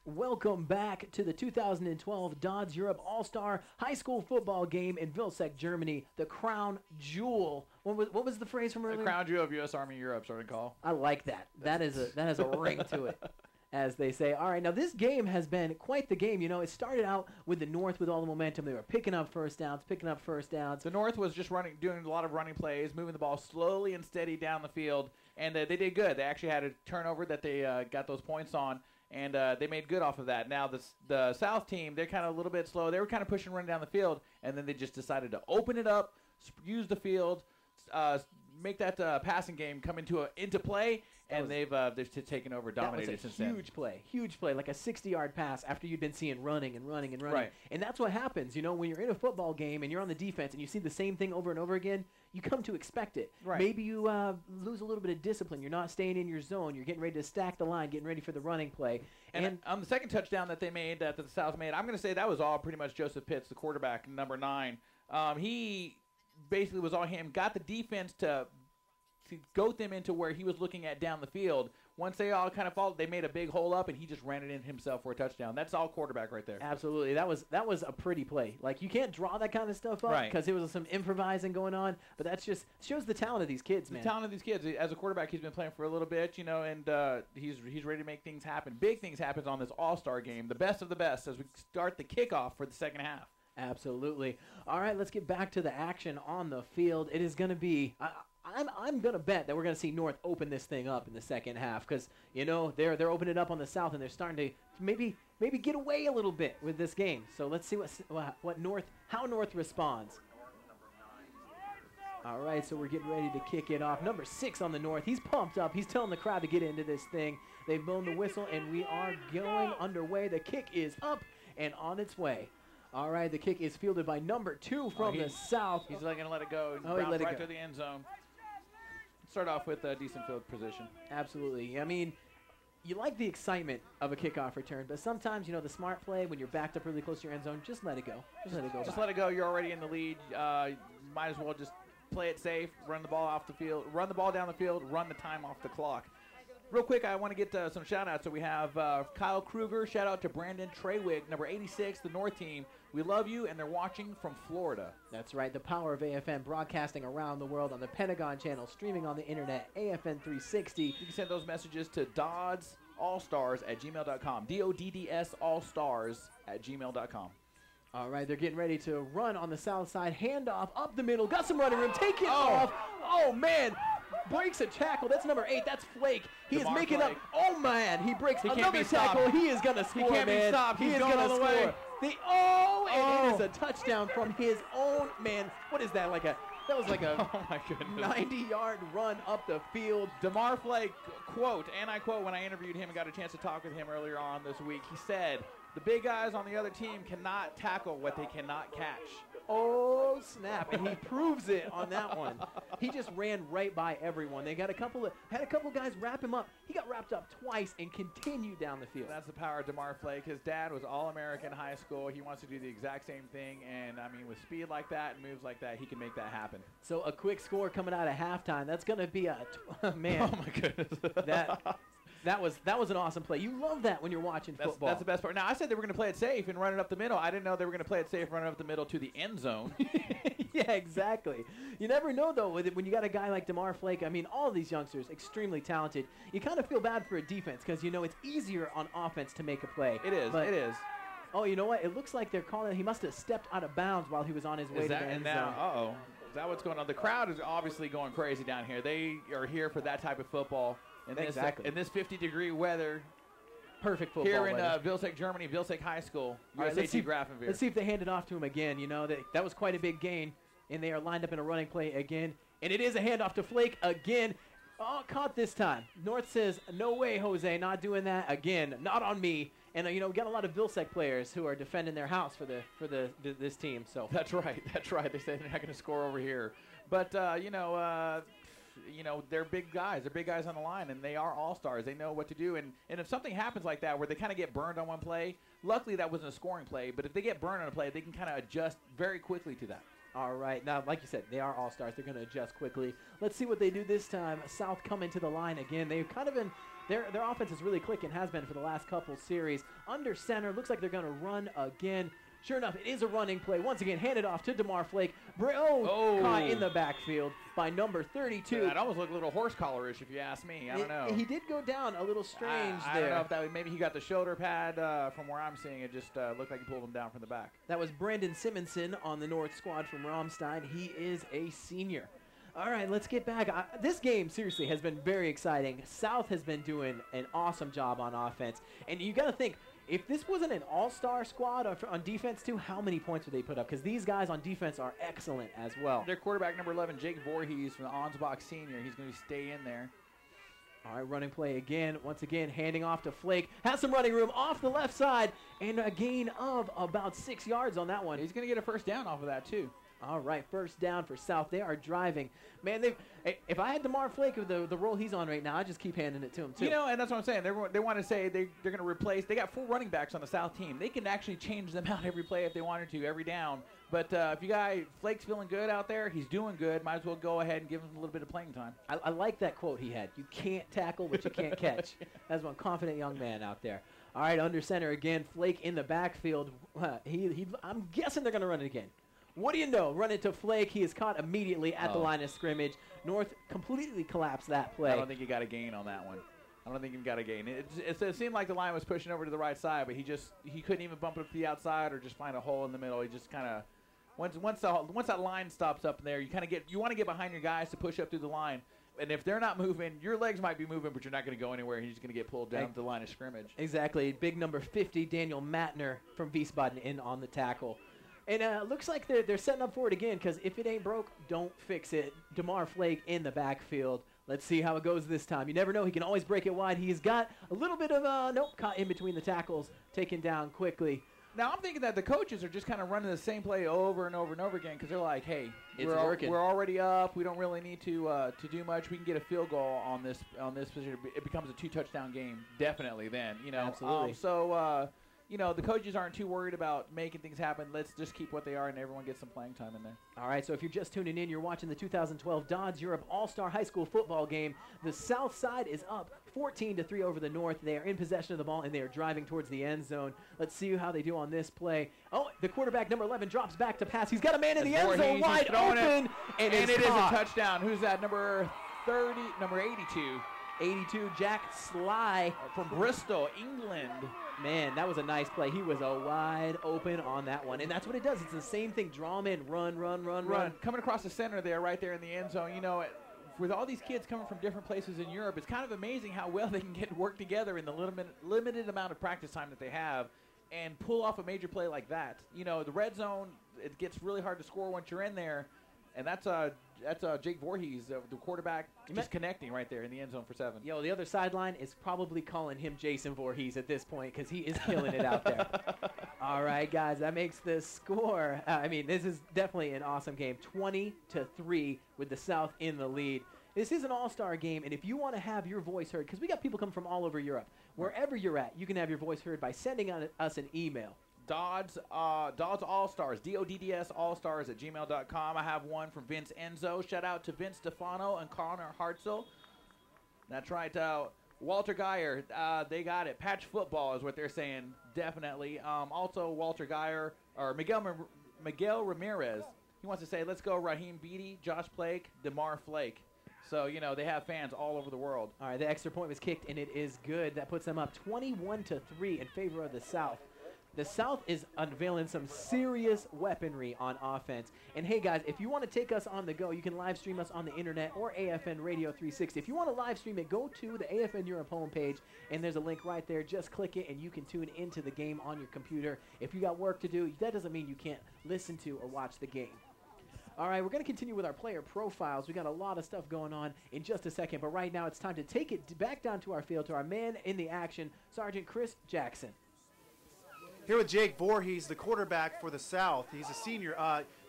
Welcome back to the 2012 DoDDS-Europe All-Star High School Football Game in Vilseck, Germany. The crown jewel. What was the phrase from earlier? The crown jewel of U.S. Army Europe, sort of call. I like that. That has a ring to it, as they say. All right, now this game has been quite the game. You know, it started out with the North with all the momentum. They were picking up first downs. The North was just doing a lot of running plays, moving the ball slowly and steady down the field, and they did good. They actually had a turnover that they got those points on. And they made good off of that. Now, the South team, they're kind of a little bit slow. They were kind of pushing running down the field, and then they just decided to open it up, use the field, make that passing game come into play, and they've taken over, dominated since then. Huge play, like a 60-yard pass after you've been seeing running. Right. And that's what happens, you know, when you're in a football game and you're on the defense and you see the same thing over and over again, you come to expect it. Right. Maybe you lose a little bit of discipline. You're not staying in your zone. You're getting ready to stack the line, getting ready for the running play. And on the second touchdown that they made, that the South made, I'm going to say that was all pretty much Joseph Pitts, the quarterback, number 9. He basically was all him, got the defense to goat them into where he was looking at down the field. Once they all kind of followed, they made a big hole up, and he just ran it in himself for a touchdown. That's all quarterback right there. Absolutely. That was a pretty play. Like, you can't draw that kind of stuff up because there was some improvising going on, but that's just shows the talent of these kids, man. The talent of these kids. As a quarterback, he's been playing for a little bit, you know, and he's ready to make things happen. Big things happen on this all-star game, the best of the best, as we start the kickoff for the second half. Absolutely. All right, let's get back to the action on the field. It is going to be I'm going to bet that we're going to see North open this thing up in the second half because, you know, they're opening it up on the South and they're starting to maybe get away a little bit with this game. So let's see how North responds. All right, so we're getting ready to kick it off. Number 6 on the North. He's pumped up. He's telling the crowd to get into this thing. They've blown the whistle, and we are going underway. The kick is up and on its way. All right, the kick is fielded by number 2 from the South. He's going to let it go. He let it right go. to the end zone. Start off with a decent field position. Absolutely. I mean, you like the excitement of a kickoff return, but sometimes, you know, the smart play when you're backed up really close to your end zone, just let it go. Just let it go. You're already in the lead. Might as well just play it safe, run the ball off the field, run the ball down the field, run the time off the clock. Real quick, I want to get some shout-outs. So we have Kyle Kruger. Shout-out to Brandon Trawick, number 86, the North team. We love you, and they're watching from Florida. That's right. The power of AFN broadcasting around the world on the Pentagon channel, streaming on the internet, AFN 360. You can send those messages to DoDDS-Allstars@gmail.com. DoDDS-Allstars@gmail.com. All right, they're getting ready to run on the South side. Handoff up the middle. Got some running room. Take it off. Oh, man. Breaks a tackle. That's number 8. That's Flake. He is making up. Oh, man. He breaks another tackle. He is going to score, man. He can't be stopped. He is going to score. And it is a touchdown from his own, man. What is that? That was like a oh my goodness, 90-yard run up the field. DeMar Flake, quote, and I quote when I interviewed him and got a chance to talk with him earlier on this week, he said, "The big guys on the other team cannot tackle what they cannot catch." Oh, snap. And he proves it on that one. He just ran right by everyone. They got had a couple guys wrap him up. He got wrapped up twice and continued down the field. That's the power of DeMar Flake. His dad was All-American high school. He wants to do the exact same thing. And, I mean, with speed like that and moves like that, he can make that happen. So a quick score coming out of halftime. That's going to be man. Oh, my goodness. That was an awesome play. You love that when you're watching football. That's the best part. Now, I said they were going to play it safe and run it up the middle. I didn't know they were going to play it safe and run it up the middle to the end zone. Yeah, exactly. You never know, though, when you got a guy like DeMar Flake. I mean, all of these youngsters, extremely talented. You kind of feel bad for a defense because, you know, it's easier on offense to make a play. It is. It is. Oh, you know what? It looks like they're calling it. He must have stepped out of bounds while he was on his way to the end zone. Uh-oh. Is that what's going on? The crowd is obviously going crazy down here. They are here for that type of football. In this 50-degree weather. Perfect football here in Vilseck, Germany, Vilseck High School. Let's see if they hand it off to him again. You know, that was quite a big gain, and they are lined up in a running play again. And it is a handoff to Flake again. Oh, caught this time. North says, "No way, Jose, not doing that again. Not on me." And you know, we got a lot of Vilseck players who are defending their house for this team. So that's right. That's right. They say they're not going to score over here, but you know, they're big guys. They're big guys on the line, and they are all-stars. They know what to do. And if something happens like that where they kind of get burned on one play, luckily that wasn't a scoring play, but if they get burned on a play, they can kind of adjust very quickly to that. All right. Now, like you said, they are all-stars. They're going to adjust quickly. Let's see what they do this time. South coming to the line again. They've kind of been Their offense is really clicking, has been for the last couple series. Under center, looks like they're going to run again. Sure enough, it is a running play. Once again, handed off to DeMar Flake. Caught in the backfield by number 32. Yeah, that almost looked a little horse collar-ish, if you ask me. I don't know. He did go down a little strange there. I don't know if that was, maybe he got the shoulder pad. From where I'm seeing it, just looked like he pulled him down from the back. That was Brandon Simonson on the North squad from Ramstein. He is a senior. All right, let's get back. This game, seriously, has been very exciting. South has been doing an awesome job on offense. And you got to think, if this wasn't an all-star squad on defense, too, how many points would they put up? Because these guys on defense are excellent as well. Their quarterback, number 11, Jake Voorhees from the Ansbach Senior. He's going to stay in there. All right, running play again. Once again, handing off to Flake. Has some running room off the left side. And a gain of about 6 yards on that one. He's going to get a first down off of that, too. All right, first down for South. They are driving. Man, if I had DeMar Flake with the role he's on right now, I'd just keep handing it to him, too. You know, and that's what I'm saying. They want to say they're going to replace. They got 4 running backs on the South team. They can actually change them out every play if they wanted to, every down. But if you guys, Flake's feeling good out there, he's doing good, might as well go ahead and give him a little bit of playing time. I like that quote he had. You can't tackle what you can't catch. That's one confident young man out there. All right, under center again. Flake in the backfield. I'm guessing they're going to run it again. What do you know? Run it to Flake. He is caught immediately at the line of scrimmage. North completely collapsed that play. I don't think he got a gain on that one. I don't think he got a gain. It seemed like the line was pushing over to the right side, but he couldn't even bump it up to the outside or just find a hole in the middle. He just kind of once that line stops up there, you want to get behind your guys to push up through the line. And if they're not moving, your legs might be moving, but you're not going to go anywhere. He's just going to get pulled down to the line of scrimmage. Exactly. Big number 50, Daniel Matner from Wiesbaden in on the tackle. And looks like they're setting up for it again, because if it ain't broke, don't fix it. DeMar Flake in the backfield. Let's see how it goes this time. You never know. He can always break it wide. He's got a little bit of, caught in between the tackles, taken down quickly. Now, I'm thinking that the coaches are just kind of running the same play over and over and over again, because they're like, hey, we're already up. We don't really need to do much. We can get a field goal on this position. It becomes a 2-touchdown game, definitely then. Absolutely. The coaches aren't too worried about making things happen. Let's just keep what they are, and everyone gets some playing time in there. All right, so if you're just tuning in, you're watching the 2012 DoDDS-Europe All-Star High School Football game. The South side is up 14-3 over the North. They are in possession of the ball, and they are driving towards the end zone. Let's see how they do on this play. Oh, the quarterback, number 11, drops back to pass. He's got a man in the end zone, wide open, and it is a touchdown. Who's that? Number 82. 82, Jack Sly from Bristol, England. Man, that was a nice play. He was a wide open on that one. And that's what it does. It's the same thing. Draw him in. Run. Coming across the center there, right there in the end zone. With all these kids coming from different places in Europe, it's kind of amazing how well they can work together in the limited amount of practice time that they have and pull off a major play like that. The red zone, it gets really hard to score once you're in there. And that's Jake Voorhees, the quarterback, just connecting right there in the end zone for 7. Yo, the other sideline is probably calling him Jason Voorhees at this point, because he is killing it out there. All right, guys, that makes the score. This is definitely an awesome game. 20-3 with the South in the lead. This is an all-star game, and if you want to have your voice heard, because we got people coming from all over Europe, wherever you're at, you can have your voice heard by sending us an email. DoDDS All-Stars, DoDDS All-Stars at gmail.com. I have one from Vince Enzo. Shout out to Vince Stefano and Connor Hartzell. That's right. Walter Geyer, they got it. Patch football is what they're saying, definitely. Also, Walter Geyer, or Miguel Ramirez, he wants to say, let's go Raheem Beatty, Josh Flake, DeMar Flake. So, they have fans all over the world. All right, the extra point was kicked, and it is good. That puts them up 21-3 in favor of the South. The South is unveiling some serious weaponry on offense. And hey, guys, if you want to take us on the go, you can live stream us on the internet or AFN Radio 360. If you want to live stream it, go to the AFN Europe homepage, and there's a link right there. Just click it, and you can tune into the game on your computer. If you got work to do, that doesn't mean you can't listen to or watch the game. All right, we're going to continue with our player profiles. We got a lot of stuff going on in just a second, but right now it's time to take it back down to our field, to our man in the action, Sergeant Chris Jackson. Here with Jake Voorhees, the quarterback for the South. He's a senior.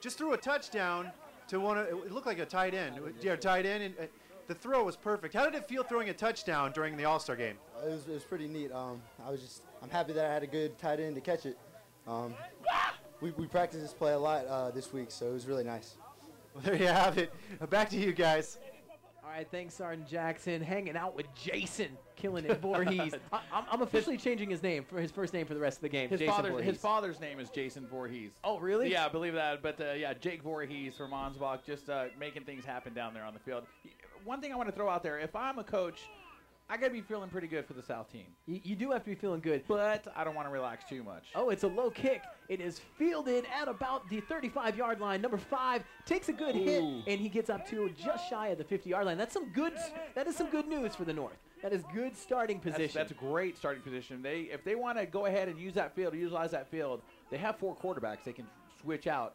Just threw a touchdown to it looked like a tight end. Yeah, tight end, and the throw was perfect. How did it feel throwing a touchdown during the All-Star game? It was pretty neat. I'm happy that I had a good tight end to catch it. We practiced this play a lot this week, so it was really nice. Well, there you have it. Back to you guys. All right, thanks, Sergeant Jackson. Hanging out with Jason, killing it, Voorhees. I'm officially changing his name for his first name for the rest of the game. His father's name is Jason Voorhees. Oh, really? Yeah, I believe that. But yeah, Jake Voorhees from Ansbach, just making things happen down there on the field. One thing I want to throw out there: if I'm a coach, I got to be feeling pretty good for the South team. You do have to be feeling good. But I don't want to relax too much. Oh, it's a low kick. It is fielded at about the 35-yard line. Number 5 takes a good hit, and he gets up to just shy of the 50-yard line. That is some good news for the North. That is good starting position. That's a great starting position. If they want to go ahead and use that field, utilize that field, they have 4 quarterbacks they can switch out.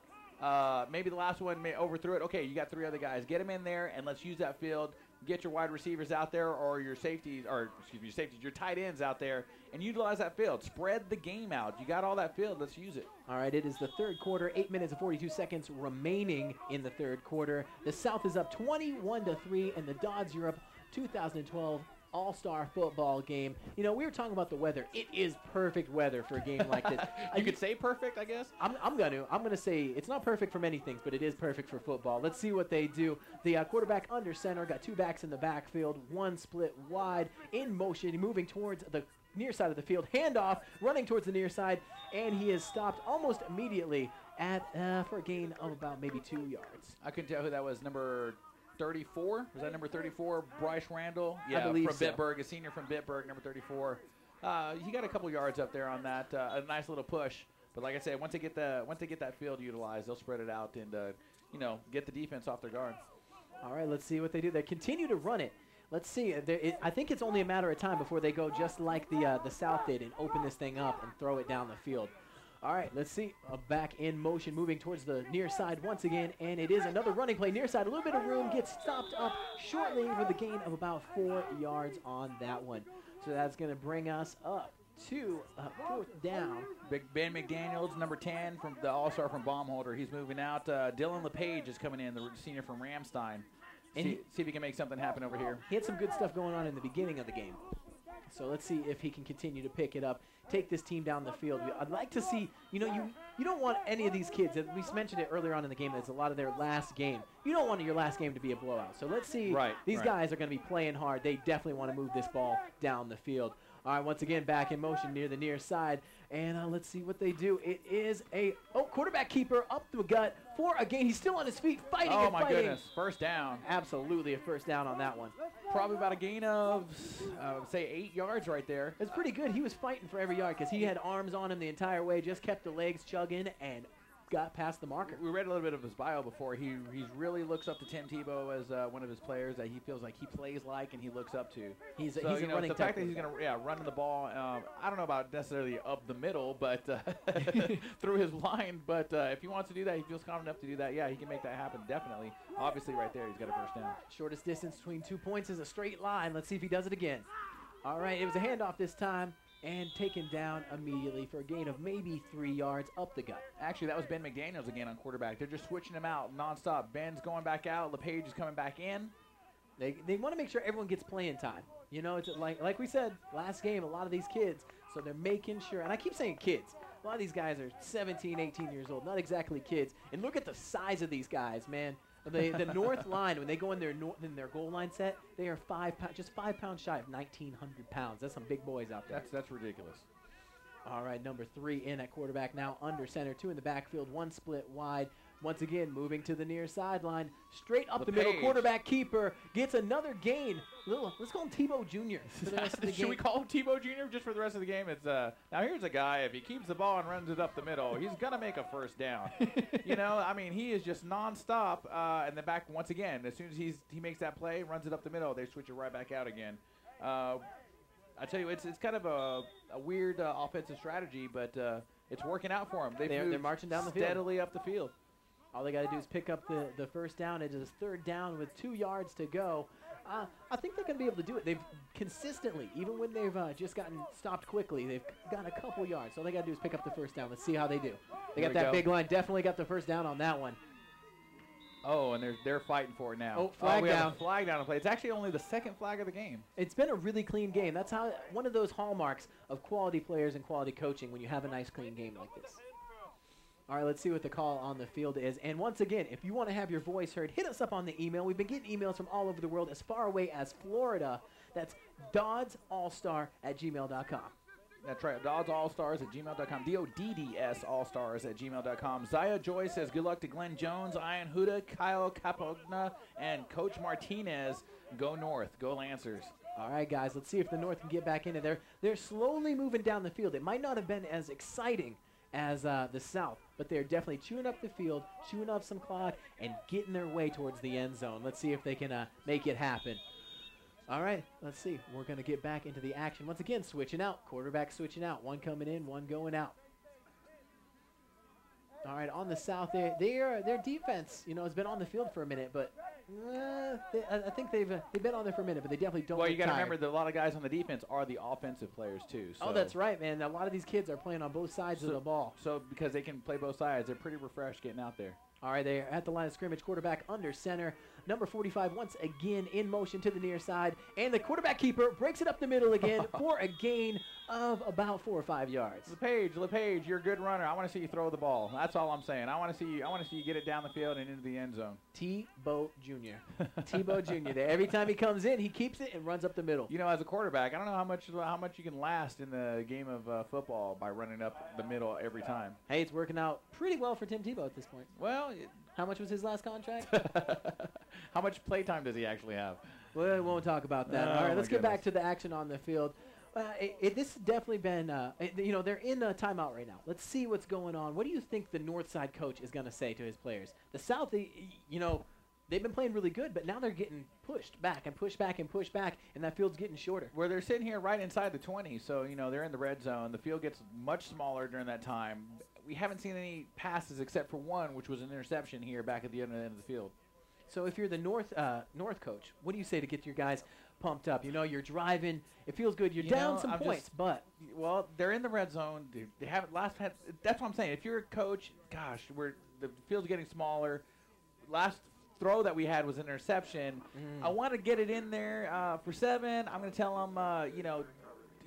Maybe the last one may overthrew it. Okay, you got 3 other guys. Get them in there, and let's use that field. Get your wide receivers out there, or your safeties, your tight ends out there, and utilize that field. Spread the game out. You got all that field. Let's use it. All right, it is the third quarter. 8 minutes and 42 seconds remaining in the third quarter. The South is up 21-3 in the DoDDS-Europe 2012 All-Star football game. You know, we were talking about the weather. It is perfect weather for a game like this. You could say perfect, I guess. I'm gonna say it's not perfect for many things, but it is perfect for football. Let's see what they do. The quarterback under center, got 2 backs in the backfield, 1 split wide, in motion, moving towards the near side of the field. Handoff, running towards the near side, and he is stopped almost immediately for a gain of about maybe 2 yards. I couldn't tell who that was. Number 34? Was that number 34? Bryce Randall? Yeah, I believe from so. Bitburg, a senior from Bitburg, number 34. He got a couple yards up there on that. A nice little push. But like I said, once they get that field utilized, they'll spread it out and get the defense off their guard. All right, let's see what they do. They continue to run it. Let's see. I think it's only a matter of time before they go just like the South did and open this thing up and throw it down the field. All right, let's see. Back in motion, moving towards the near side once again, and it is another running play near side. A little bit of room, gets stopped up shortly with a gain of about 4 yards on that one. So that's going to bring us up to 4th down. Big Ben McDaniels, number 10 from the All-Star from Baumholder. He's moving out. Dylan LePage is coming in, the senior from Ramstein. See if he can make something happen over here. He had some good stuff going on in the beginning of the game. So let's see if he can continue to pick it up, take this team down the field. I'd like to see, you don't want any of these kids, we mentioned it earlier on in the game, it's a lot of their last game. You don't want your last game to be a blowout. So let's see, these guys are going to be playing hard. They definitely want to move this ball down the field. All right, once again, back in motion near the near side. And let's see what they do. It is a quarterback keeper up the gut for a gain. He's still on his feet, fighting and fighting. Oh, my goodness. First down. Absolutely a first down on that one. Probably about a gain of, say, 8 yards right there. It's pretty good. He was fighting for every yard because he had arms on him the entire way, just kept the legs chugging and got past the marker. We read a little bit of his bio before. He really looks up to Tim Tebow as one of his players that he feels like he plays like and he looks up to. He's a running the fact that he's going to run the ball, I don't know about necessarily up the middle, but through his line. But if he wants to do that, he feels confident enough to do that. Yeah, he can make that happen, definitely. Obviously, right there, he's got a first down. Shortest distance between 2 points is a straight line. Let's see if he does it again. All right, it was a handoff this time. And taken down immediately for a gain of maybe 3 yards up the gut. Actually, that was Ben McDaniels again on quarterback. They're just switching him out nonstop. Ben's going back out. LePage is coming back in. They want to make sure everyone gets playing time. It's like we said, last game, a lot of these kids. So they're making sure, and I keep saying kids. A lot of these guys are 17, 18 years old, not exactly kids. And look at the size of these guys, man. The North line, when they go in their goal line set, they are 5 pounds, just 5 pounds shy of 1,900 pounds. That's some big boys out there. That's ridiculous. All right, number 3 in at quarterback now under center, 2 in the backfield, 1 split wide. Once again, moving to the near sideline, straight up the middle. Quarterback keeper gets another gain. Let's call him Tebow Jr. for the rest of the game. Should we call him Tebow Jr. just for the rest of the game? It's now here's a guy. If he keeps the ball and runs it up the middle, he's gonna make a first down. He is just nonstop. And then back once again, as soon as he makes that play, runs it up the middle, they switch it right back out again. I tell you, it's kind of a weird offensive strategy, but it's working out for them. They're marching down the field steadily up the field. All they got to do is pick up the first down. It is 3rd down with 2 yards to go. I think they're going to be able to do it. They've consistently, even when they've just gotten stopped quickly, they've got a couple yards. So all they got to do is pick up the first down. Let's see how they do. They got that big line. Definitely got the first down on that one. Oh, and they're fighting for it now. Oh, flag down. Flag down to play. It's actually only the 2nd flag of the game. It's been a really clean game. That's one of those hallmarks of quality players and quality coaching when you have a nice clean game like this. All right, let's see what the call on the field is. And once again, if you want to have your voice heard, hit us up on the email. We've been getting emails from all over the world, as far away as Florida. That's DoDDS-Allstar@gmail.com. That's right. DoDDS-Allstars@gmail.com. DoDDS-Allstars@gmail.com. Zaya Joy says good luck to Glenn Jones, Ian Huda, Kyle Capogna, and Coach Martinez. Go North. Go Lancers. All right, guys, let's see if the North can get back into there. They're slowly moving down the field. It might not have been as exciting as the South, but they're definitely chewing up the field, chewing up some clock, and getting their way towards the end zone. Let's see if they can make it happen. All right, let's see. We're going to get back into the action. Once again, switching out. Quarterback switching out. One coming in, one going out. All right, on the South, their defense, has been on the field for a minute, but I think they've been on there for a minute, but they definitely don't. Well, you got to tired. remember that a lot of guys on the defense are the offensive players too. So. Oh, that's right, man. A lot of these kids are playing on both sides of the ball. So because they can play both sides, they're pretty refreshed getting out there. All right, they're at the line of scrimmage. Quarterback under center. Number 45 once again in motion to the near side. And the quarterback keeper breaks it up the middle again for a gain of about 4 or 5 yards. LePage, you're a good runner. I want to see you throw the ball. That's all I'm saying. I want to see you get it down the field and into the end zone. Tebow Jr. Tebow Jr. There. Every time he comes in, he keeps it and runs up the middle. As a quarterback, I don't know how much you can last in the game of football by running up the middle every time. Hey, it's working out pretty well for Tim Tebow at this point. Well, how much was his last contract? How much play time does he actually have? Well, we won't talk about that. All right, let's get back to the action on the field. This has definitely been, they're in a timeout right now. Let's see what's going on. What do you think the North Side coach is going to say to his players? The South, they've been playing really good, but now they're getting pushed back and pushed back and pushed back, and that field's getting shorter. Where they're sitting here right inside the 20, so, they're in the red zone. The field gets much smaller during that time. We haven't seen any passes except for one, which was an interception here back at the end of the field. So if you're the North coach, what do you say to get your guys pumped up? You're driving. It feels good. You're down some points, but well, they're in the red zone. They haven't that's what I'm saying. If you're a coach, gosh, the field's getting smaller. Last throw that we had was an interception. I want to get it in there for 7. I'm going to tell them,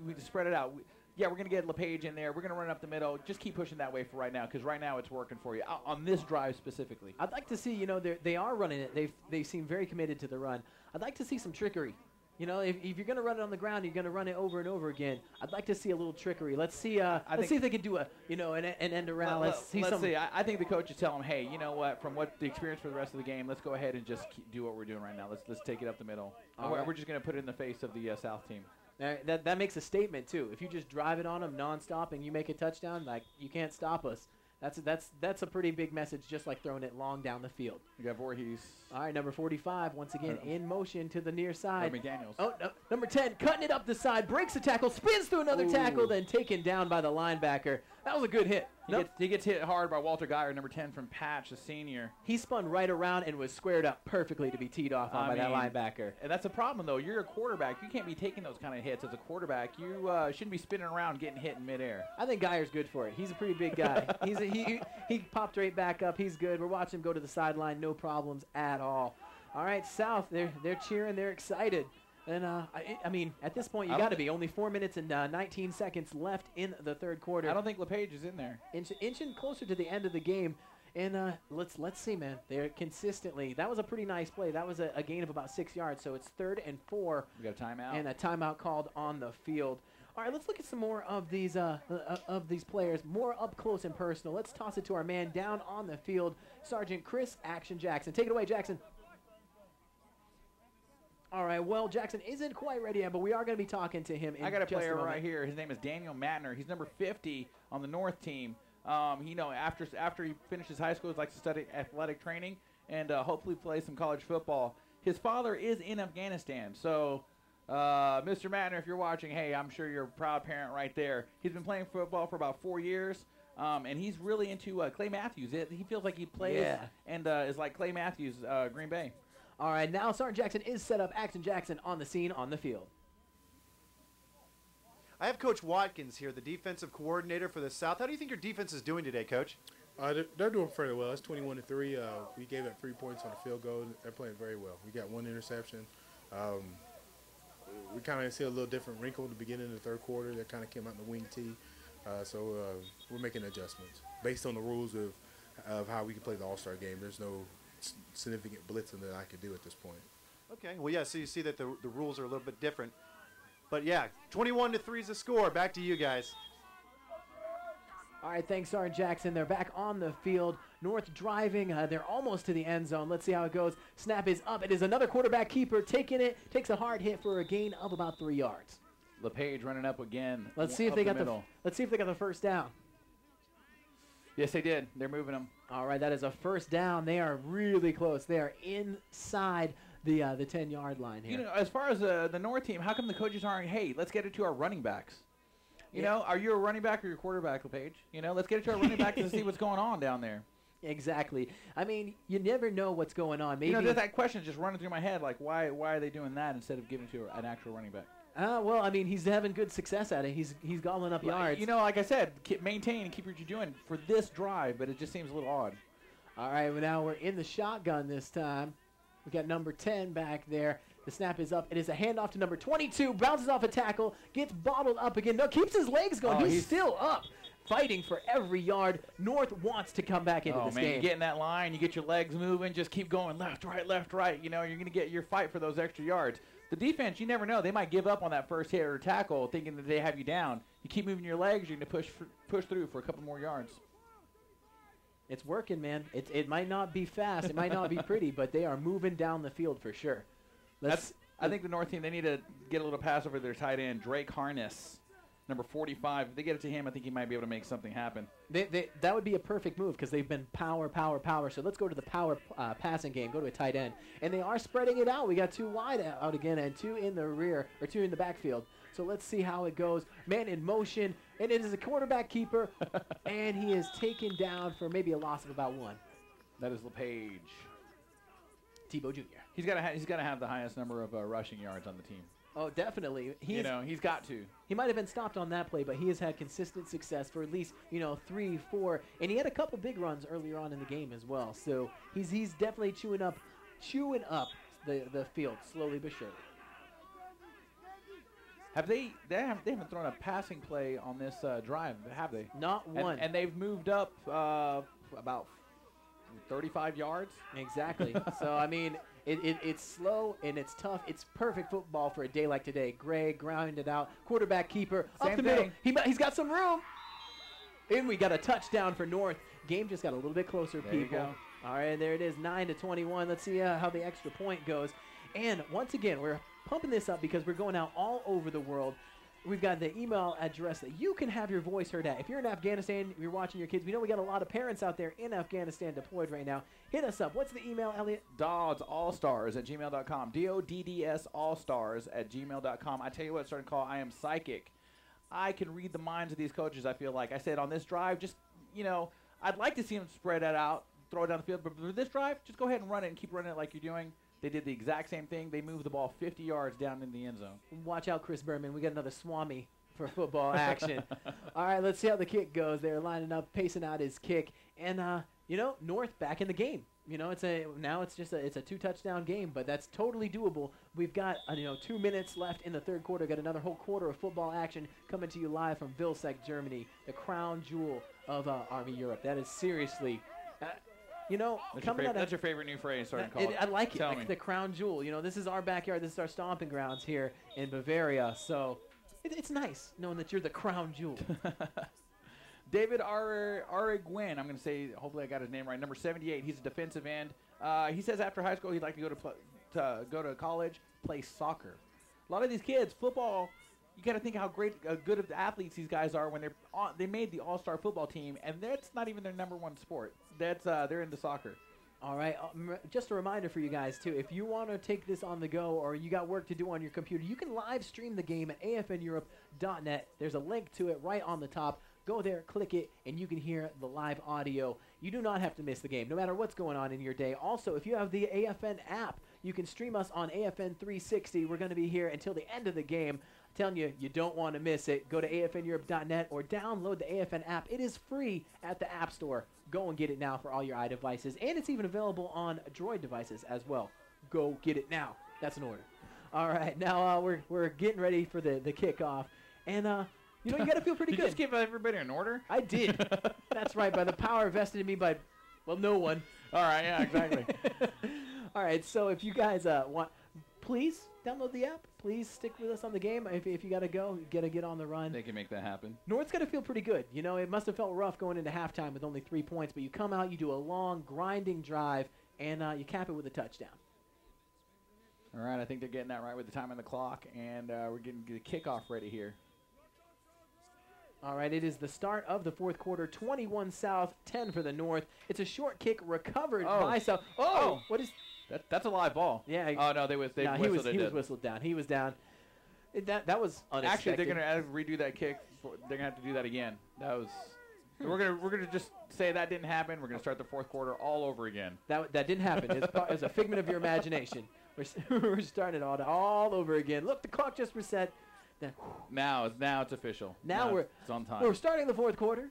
we just spread it out. We're going to get LePage in there. We're going to run up the middle. Just keep pushing that way for right now, because right now it's working for you on this drive specifically. I'd like to see, they are running it. They seem very committed to the run. I'd like to see some trickery. If you're going to run it on the ground, you're going to run it over and over again. I'd like to see a little trickery. Let's see. Let's see if they can do an end around. Let's see. I think the coaches tell them, hey, you know what? From what the experience for the rest of the game, let's go ahead and just do what we're doing right now. Let's take it up the middle. We're just going to put it in the face of the South team. That makes a statement too. If you just drive it on them nonstop and you make a touchdown, you can't stop us. That's a pretty big message, just like throwing it long down the field. You got Voorhees. All right, number 45, once again, in motion to the near side. McDaniels. Oh, no, number 10, cutting it up the side, breaks the tackle, spins through another tackle, then taken down by the linebacker. That was a good hit. He gets hit hard by Walter Geyer, number 10 from Patch, the senior. He spun right around and was squared up perfectly to be teed off by that linebacker. And that's the problem, though. You're a quarterback. You can't be taking those kind of hits as a quarterback. You shouldn't be spinning around getting hit in midair. I think Geyer's good for it. He's a pretty big guy. He popped right back up. He's good. We're watching him go to the sideline. No problems at all. All right, South, they're cheering. They're excited. And, at this point, you got to be. Only 4 minutes and 19 seconds left in the third quarter. I don't think LePage is in there. Inching closer to the end of the game. And let's see, man. They're consistently. That was a pretty nice play. That was a gain of about 6 yards. So it's 3rd and 4. We got a timeout. And a timeout called on the field. All right, let's look at some more of these players, more up close and personal. Let's toss it to our man down on the field, Sergeant Chris Action Jackson. Take it away, Jackson. All right, well, Jackson isn't quite ready yet, but we are going to be talking to him in just a moment. I got a player right here. His name is Daniel Matner. He's number 50 on the North team. After he finishes high school, he likes to study athletic training and hopefully play some college football. His father is in Afghanistan, so Mr. Matner, if you're watching, hey, I'm sure you're a proud parent right there. He's been playing football for about 4 years, and he's really into Clay Matthews. He feels like he plays and is like Clay Matthews, Green Bay. All right, now Sergeant Jackson is set up. Action Jackson on the scene on the field. I have Coach Watkins here, the defensive coordinator for the South. How do you think your defense is doing today, Coach? They're doing fairly well. It's 21-3. We gave up 3 points on the field goal. They're playing very well. We got 1 interception. We kind of see a little different wrinkle at the beginning of the third quarter that kind of came out in the wing tee. So we're making adjustments based on the rules of how we can play the All-Star game. There's no significant blitzing that I could do at this point. Okay. Well, yeah. So you see that the rules are a little bit different. But yeah, 21-3 is the score. Back to you guys. All right, thanks, Sergeant Jackson. They're back on the field. North driving. They're almost to the end zone. Let's see how it goes. Snap is up. It is another quarterback keeper taking it. Takes a hard hit for a gain of about 3 yards. LePage running up again. Let's see if they got let's see if they got the first down. Yes, they did. They're moving them. All right, that is a first down. They are really close. They are inside the 10-yard line here. You know, as far as the North team, how come the coaches aren't, hey, let's get it to our running backs? You know, are you a running back or your quarterback, LePage? You know, let's get it to our running backs and see what's going on down there. Exactly. I mean, you never know what's going on. Maybe, you know, that question is just running through my head, like, why are they doing that instead of giving it to an actual running back? Well, I mean, he's having good success at it. He's gobbling up yards. You know, like I said, maintain and keep what you're doing for this drive, but it just seems a little odd. All right, well, now we're in the shotgun this time. We got number 10 back there. The snap is up. It is a handoff to number 22. Bounces off a tackle. Gets bottled up again. No, keeps his legs going. Oh, he's still up, fighting for every yard. North wants to come back into this game. You get in that line. You get your legs moving. Just keep going left, right. You know, you're going to get your fight for those extra yards. The defense, you never know. They might give up on that first hit or tackle thinking that they have you down. You keep moving your legs. You're going to push through for a couple more yards. It's working, man. It might not be fast. It might not be pretty, but they are moving down the field for sure. I think the North team, they need to get a little pass over their tight end, Drake Harness, number 45. If they get it to him, I think he might be able to make something happen. That would be a perfect move because they've been power. So let's go to the power passing game, go to a tight end. And they are spreading it out. We got 2 wide out again and 2 in the rear, or 2 in the backfield. So let's see how it goes. Man in motion, and it is a quarterback keeper, and he is taken down for maybe a loss of about 1. That is LePage. Tebow Jr. He's got to have the highest number of rushing yards on the team. Oh, definitely. He's got to. He might have been stopped on that play, but he has had consistent success for at least 3, 4, and he had a couple big runs earlier on in the game as well. So he's definitely chewing up the field slowly but surely. They haven't thrown a passing play on this drive, have they? Not one. And they've moved up about 35 yards. Exactly. So, I mean, it's slow and it's tough. It's perfect football for a day like today. Gray grounded out. Quarterback keeper up the middle. He's got some room. And we got a touchdown for North. Game just got a little bit closer, there people. You go. All right, there it is, 9-21. Let's see how the extra point goes. And once again, we're pumping this up because we're going out all over the world. We've got the email address that you can have your voice heard at. If you're in Afghanistan, you're watching your kids. We know we got a lot of parents out there in Afghanistan deployed right now. Hit us up. What's the email, Elliot? DoDDS-Allstars@gmail.com. DoDDS-Allstars@gmail.com. I tell you what, starting call, I am psychic. I can read the minds of these coaches, I feel like. I said on this drive, just, I'd like to see them spread that out, throw it down the field. But for this drive, just go ahead and run it and keep running it like you're doing. They did the exact same thing. They moved the ball 50 yards down in the end zone. Watch out, Chris Berman. We got another Swami for football action. All right, let's see how the kick goes. They're lining up, pacing out his kick. And, North back in the game. It's a 2-touchdown game, but that's totally doable. We've got, 2 minutes left in the third quarter. Got another whole quarter of football action coming to you live from Vilseck, Germany, the crown jewel of Army Europe. That is seriously... that's your favorite new phrase. Sorry to call it. I like it. Tell me. The crown jewel. This is our backyard. This is our stomping grounds here in Bavaria. So it's nice knowing that you're the crown jewel. David Ariguin, I'm going to say, hopefully I got his name right, number 78. He's a defensive end. He says after high school he'd like to go to college, play soccer. A lot of these kids, football, you got to think how good of the athletes these guys are when they made the all-star football team, and that's not even their number one sport. They're into soccer. All right, just a reminder for you guys, too. If you want to take this on the go or you got work to do on your computer, you can live stream the game at afneurope.net. There's a link to it right on the top. Go there, click it, and you can hear the live audio. You do not have to miss the game, no matter what's going on in your day. Also, if you have the AFN app, you can stream us on AFN 360. We're going to be here until the end of the game. I'm telling you, you don't want to miss it. Go to afneurope.net or download the AFN app. It is free at the App Store. Go and get it now for all your iDevices, and it's even available on Droid devices as well. Go get it now. That's an order. All right, now we're getting ready for the kickoff, and You know, you got to feel pretty Did good. you just give everybody an order? I did. That's right, by the power vested in me by, well, no one. All right, yeah, exactly. All right, so if you guys want, please download the app. Please stick with us on the game. If you got to go, you got to get on the run. They can make that happen. North's got to feel pretty good. You know, it must have felt rough going into halftime with only 3 points, but you come out, you do a long, grinding drive, and you cap it with a touchdown. All right, I think they're getting that right with the time on the clock, and we're getting the kickoff ready here. All right, it is the start of the fourth quarter. 21 South, 10 for the North. It's a short kick recovered by South. Oh, what is that's a live ball? Yeah. Oh no, they whistled it. He was whistled down. He was down. That was unexpected. Actually, they're gonna redo that kick. They're gonna have to do that again. That was. We're gonna just say that didn't happen. We're gonna start the fourth quarter all over again. That didn't happen. It was a figment of your imagination. We're starting it all over again. Look, the clock just reset. Now it's official. Now it's on time. We're starting the fourth quarter.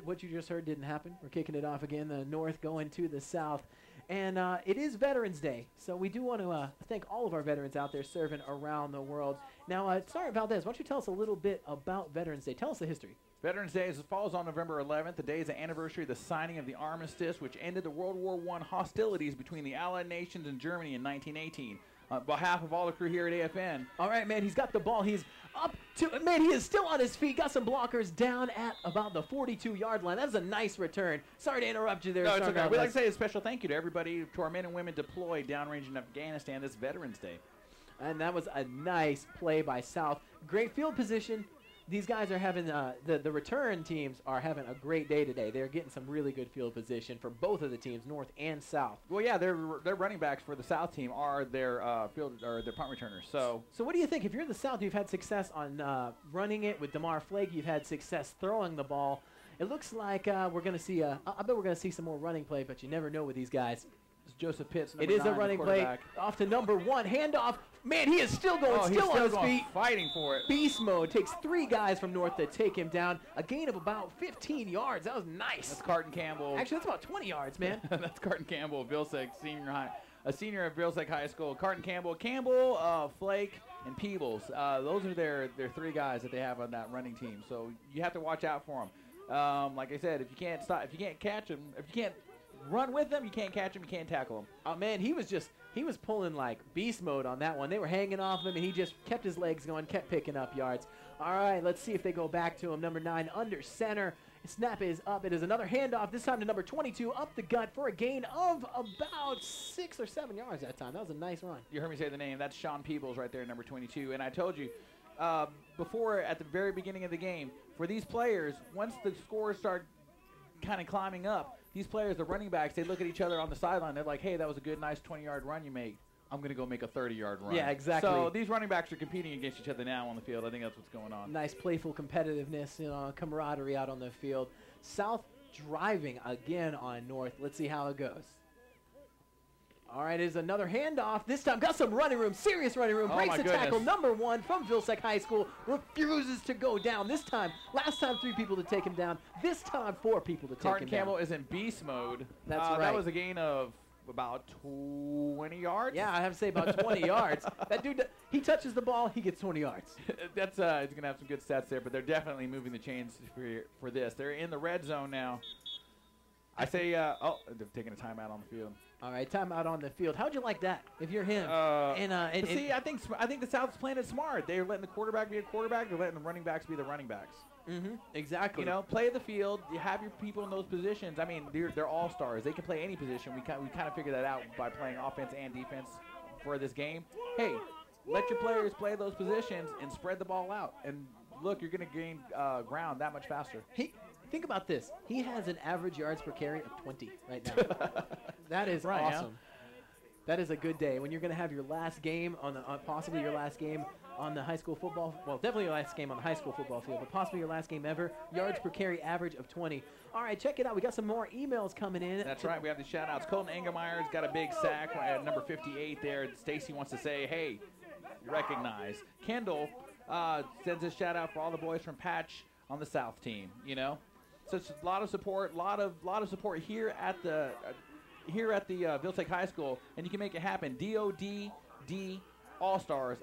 What you just heard didn't happen. We're kicking it off again. The North going to the South. And it is Veterans Day, so we do want to thank all of our veterans out there serving around the world. Now, Sergeant Valdez, why don't you tell us a little bit about Veterans Day? Tell us the history. Veterans Day falls on November 11th. The day is the anniversary of the signing of the armistice, which ended the World War I hostilities between the Allied nations and Germany in 1918. On behalf of all the crew here at AFN. All right, man, he's got the ball. He's up to, man, he is still on his feet. Got some blockers down at about the 42-yard line. That was a nice return. Sorry to interrupt you there. No, it's okay. We'd like to say a special thank you to everybody, to our men and women deployed downrange in Afghanistan this Veterans Day. And that was a nice play by South. Great field position. These guys are having, the return teams are having a great day today. They're getting some really good field position for both of the teams, North and South. Well, yeah, their running backs for the South team are their their punt returners. So what do you think? If you're the South, you've had success on running it with DeMar Flake. You've had success throwing the ball. It looks like we're going to see I bet we're going to see some more running play, but you never know with these guys. It's Joseph Pitts. It is a running play off to number 1. Handoff. Man, he is still going, still on his feet. Fighting for it. Beast mode. Takes 3 guys from North to take him down. A gain of about 15 yards. That was nice. That's Carton Campbell. Actually, that's about 20 yards, man. That's Carton Campbell, Vilseck, a senior at Vilseck High School. Carton Campbell, Flake, and Peebles. Those are their 3 guys that they have on that running team. So you have to watch out for them. Like I said, if you can't catch them, if you can't run with them, you can't catch them, you can't tackle them. Oh, man, he was pulling like beast mode on that one. They were hanging off him, and he just kept his legs going, kept picking up yards. All right, let's see if they go back to him. Number 9 under center. Snap is up. It is another handoff, this time to number 22, up the gut for a gain of about 6 or 7 yards that time. That was a nice run. You heard me say the name. That's Sean Peebles right there, number 22. And I told you before, at the very beginning of the game, for these players, once the scores start kind of climbing up, these players, the running backs, they look at each other on the sideline. They're like, hey, that was a good, nice 20-yard run you made. I'm going to go make a 30-yard run. Yeah, exactly. So these running backs are competing against each other now on the field. I think that's what's going on. Nice playful competitiveness, camaraderie out on the field. South driving again on North. Let's see how it goes. All right, is another handoff. This time got some running room, serious running room. Breaks the tackle. Number 1 from Vilseck High School refuses to go down. This time, last time 3 people to take him down. This time 4 people to take him down. Carton Campbell is in beast mode. That's right. That was a gain of about 20 yards. Yeah, I have to say about 20 yards. That dude, he touches the ball, he gets 20 yards. That's he's gonna have some good stats there, but they're definitely moving the chains for this. They're in the red zone now. I say, they're taking a timeout on the field. All right, timeout on the field. How'd you like that if you're him? See, I think the South's playing it smart. They're letting the quarterback be a quarterback. They're letting the running backs be the running backs. Mm-hmm. Exactly. Play the field. You have your people in those positions. I mean, they're all stars. They can play any position. We kind of figured that out by playing offense and defense for this game. Hey, let your players play those positions and spread the ball out. And look, you're going to gain ground that much faster. Think about this. He has an average yards per carry of 20 right now. That is right, awesome. Yeah. That is a good day. When you're going to have your last game possibly your last game on the high school football, well, definitely your last game on the high school football field, but possibly your last game ever, yards per carry average of 20. All right, check it out. We got some more emails coming in. That's right. We have the shout-outs. Colton Engelmeyer's got a big sack at number 58 there. Stacy wants to say, hey, recognize. Kendall sends a shout-out for all the boys from Patch on the South team, So it's a lot of support, lot of support here at the Vilseck High School, and you can make it happen. DoDD All-Stars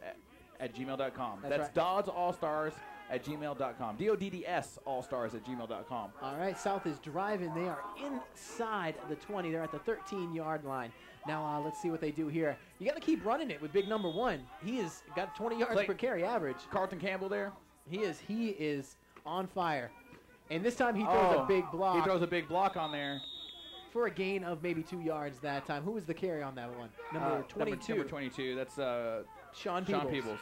at gmail.com. That's right. Dodds All-Stars DoDDS@gmail.com. DoDDS All-Stars at gmail.com. All right, South is driving. They are inside the 20. They're at the 13-yard line. Now, let's see what they do here. You got to keep running it with big number 1. He has got 20 yards per carry average. Carlton Campbell there. He is on fire. And this time he throws a big block. He throws a big block on there. For a gain of maybe 2 yards that time. Who was the carry on that one? Number 22. Number 22. That's Sean Peebles.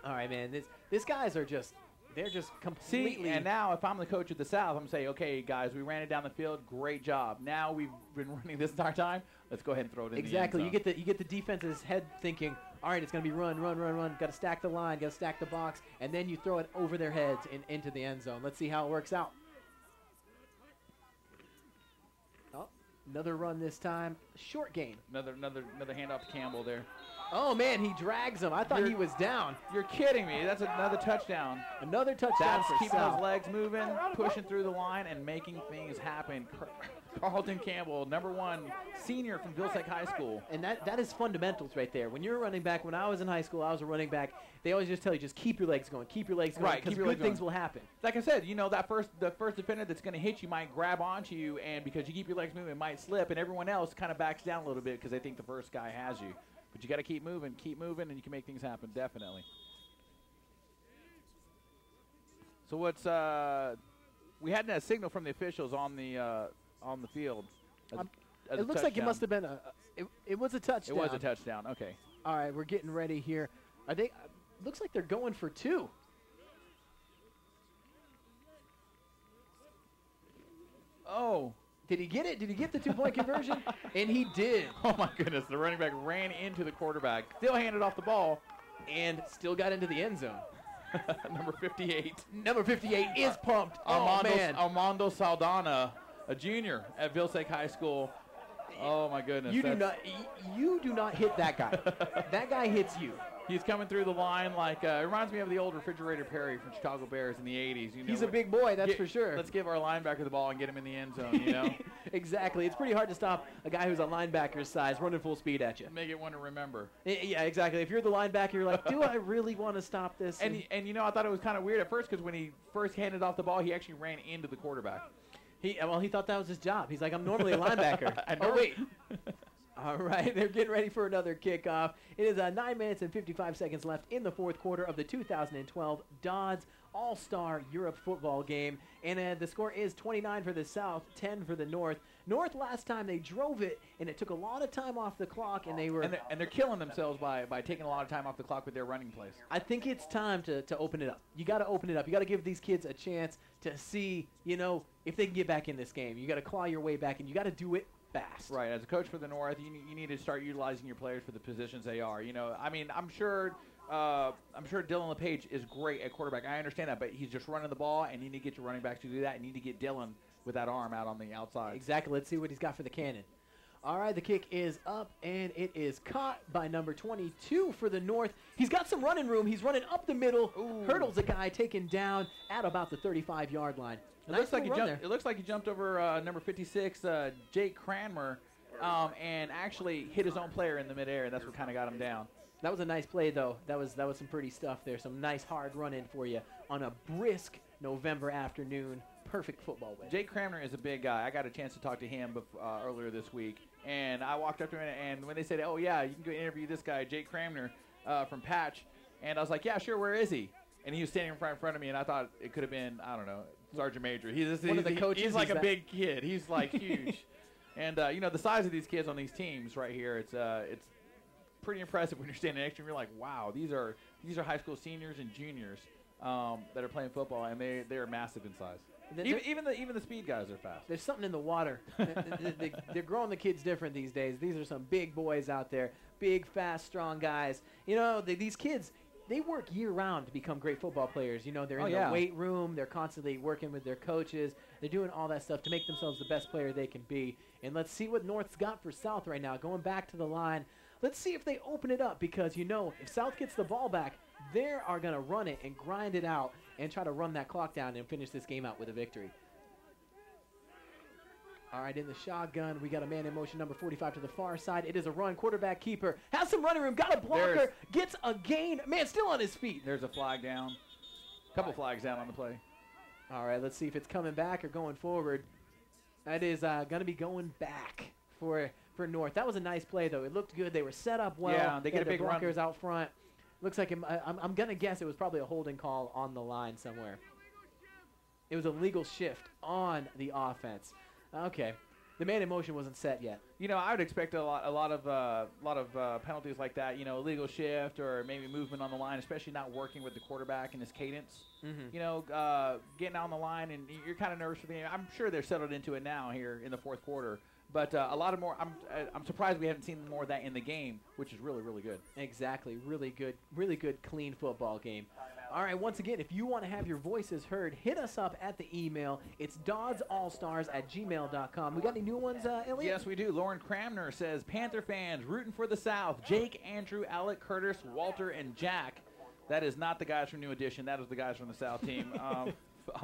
All right, man. These guys are just, they're just completely. See, and now if I'm the coach of the South, I'm going to say, okay, guys, we ran it down the field. Great job. Now we've been running this entire time. Let's go ahead and throw it in exactly. the end zone. You get the defense's head thinking, all right, it's going to be run. Got to stack the line, got to stack the box, and then you throw it over their heads and into the end zone. Let's see how it works out. Oh, another run this time. Short gain. Another handoff to Campbell there. Oh, man, he drags him. I thought he was down. You're kidding me. That's another touchdown. Another touchdown That's for keeping South. those legs moving, pushing through the line, and making things happen. Carlton Campbell, number 1 senior from Vilseck High School. And that is fundamentals right there. When you're a running back, when I was in high school, I was a running back, they always just tell you, just keep your legs going, Right, because good things will happen. Like I said, you know, the first defender that's going to hit you might grab onto you, and because you keep your legs moving, it might slip, and everyone else kind of backs down a little bit because they think the first guy has you. But you got to keep moving, and you can make things happen, definitely. So what's we had a signal from the officials on the field. It looks like it must have been it was a touchdown. It was a touchdown. Okay. All right, we're getting ready here. Are they? Looks like they're going for 2. Oh. Did he get it? Did he get the 2-point conversion? And he did. Oh, my goodness. The running back ran into the quarterback, still handed off the ball, and still got into the end zone. Number 58. Number 58 is pumped. Armando Saldana, a junior at Vilseck High School. Oh, my goodness. You do not hit that guy. That guy hits you. He's coming through the line like it reminds me of the old Refrigerator Perry from Chicago Bears in the 80s. You know, he's a big boy, that's for sure. Let's give our linebacker the ball and get him in the end zone, you know? Exactly. It's pretty hard to stop a guy who's a linebacker's size running full speed at you. Make it one to remember. Yeah, exactly. If you're the linebacker, you're like, do I really want to stop this? And you know, I thought it was kind of weird at first because when he first handed off the ball, he actually ran into the quarterback. He thought that was his job. He's like, I'm normally a linebacker. Oh, wait. All right, they're getting ready for another kickoff. It is 9 minutes and 55 seconds left in the fourth quarter of the 2012 DoDDS All-Star Europe football game. And the score is 29 for the South, 10 for the North. North last time they drove it, and it took a lot of time off the clock, and they were and they're killing themselves by taking a lot of time off the clock with their running plays. I think it's time to open it up. You got to open it up. You got to give these kids a chance to see, you know, if they can get back in this game. You got to claw your way back, and you got to do it fast. Right. As a coach for the North, you need to start utilizing your players for the positions they are. You know, I mean, I'm sure Dylan LePage is great at quarterback. I understand that, but he's just running the ball, and you need to get your running backs to do that. You need to get Dylan with that arm out on the outside. Exactly. Let's see what he's got for the cannon. All right, the kick is up, and it is caught by number 22 for the North. He's got some running room. He's running up the middle, hurdles a guy, taken down at about the 35-yard line. It looks like he jumped over number 56, Jake Cranmer, and actually hit his own player in the midair, and that's what kind of got him down. That was a nice play, though. That was some pretty stuff there. Some nice hard run-in for you on a brisk November afternoon. Perfect football win. Jake Cranmer is a big guy. I got a chance to talk to him earlier this week, and I walked up to him, and when they said, oh, yeah, you can go interview this guy, Jake Cranmer from Patch, and I was like, yeah, sure, where is he? And he was standing right in front of me, and I thought it could have been, I don't know, Sergeant Major. He's like a big kid. He's like huge. And, you know, the size of these kids on these teams right here, it's pretty impressive when you're standing next to them. You're like, wow, these are high school seniors and juniors that are playing football, and they are massive in size. Even the speed guys are fast. There's something in the water. They're growing the kids different these days. These are some big boys out there, big, fast, strong guys. You know, these kids, they work year-round to become great football players. You know, they're in the weight room. They're constantly working with their coaches. They're doing all that stuff to make themselves the best player they can be. And let's see what North's got for South right now. Going back to the line, let's see if they open it up because, you know, if South gets the ball back, they are going to run it and grind it out and try to run that clock down and finish this game out with a victory. All right, in the shotgun, we got a man in motion, number 45 to the far side. It is a run. Quarterback keeper has some running room, got a blocker, gets a gain. Man, still on his feet. There's a flag down. Couple flags down on the play. All right, let's see if it's coming back or going forward. That is going to be going back for North. That was a nice play, though. It looked good. They were set up well. Yeah, they get a big run. Blockers out front. Looks like I'm going to guess it was probably a holding call on the line somewhere. It was a legal shift on the offense. Okay. The man in motion wasn't set yet. You know, I would expect a lot of penalties like that. You know, illegal shift or maybe movement on the line, especially not working with the quarterback and his cadence. You know, getting out on the line and you're kind of nervous for the game. I'm sure they're settled into it now here in the fourth quarter. But a lot of more. I'm surprised we haven't seen more of that in the game, which is really, really good. Exactly, really good, clean football game. All right, once again, if you want to have your voices heard, hit us up at the email. It's dodsallstars@gmail.com. We got any new ones, Elliot? Yes, we do. Lauren Cramner says, Panther fans rooting for the South. Jake, Andrew, Alec, Curtis, Walter, and Jack. That is not the guys from New Edition. That is the guys from the South team on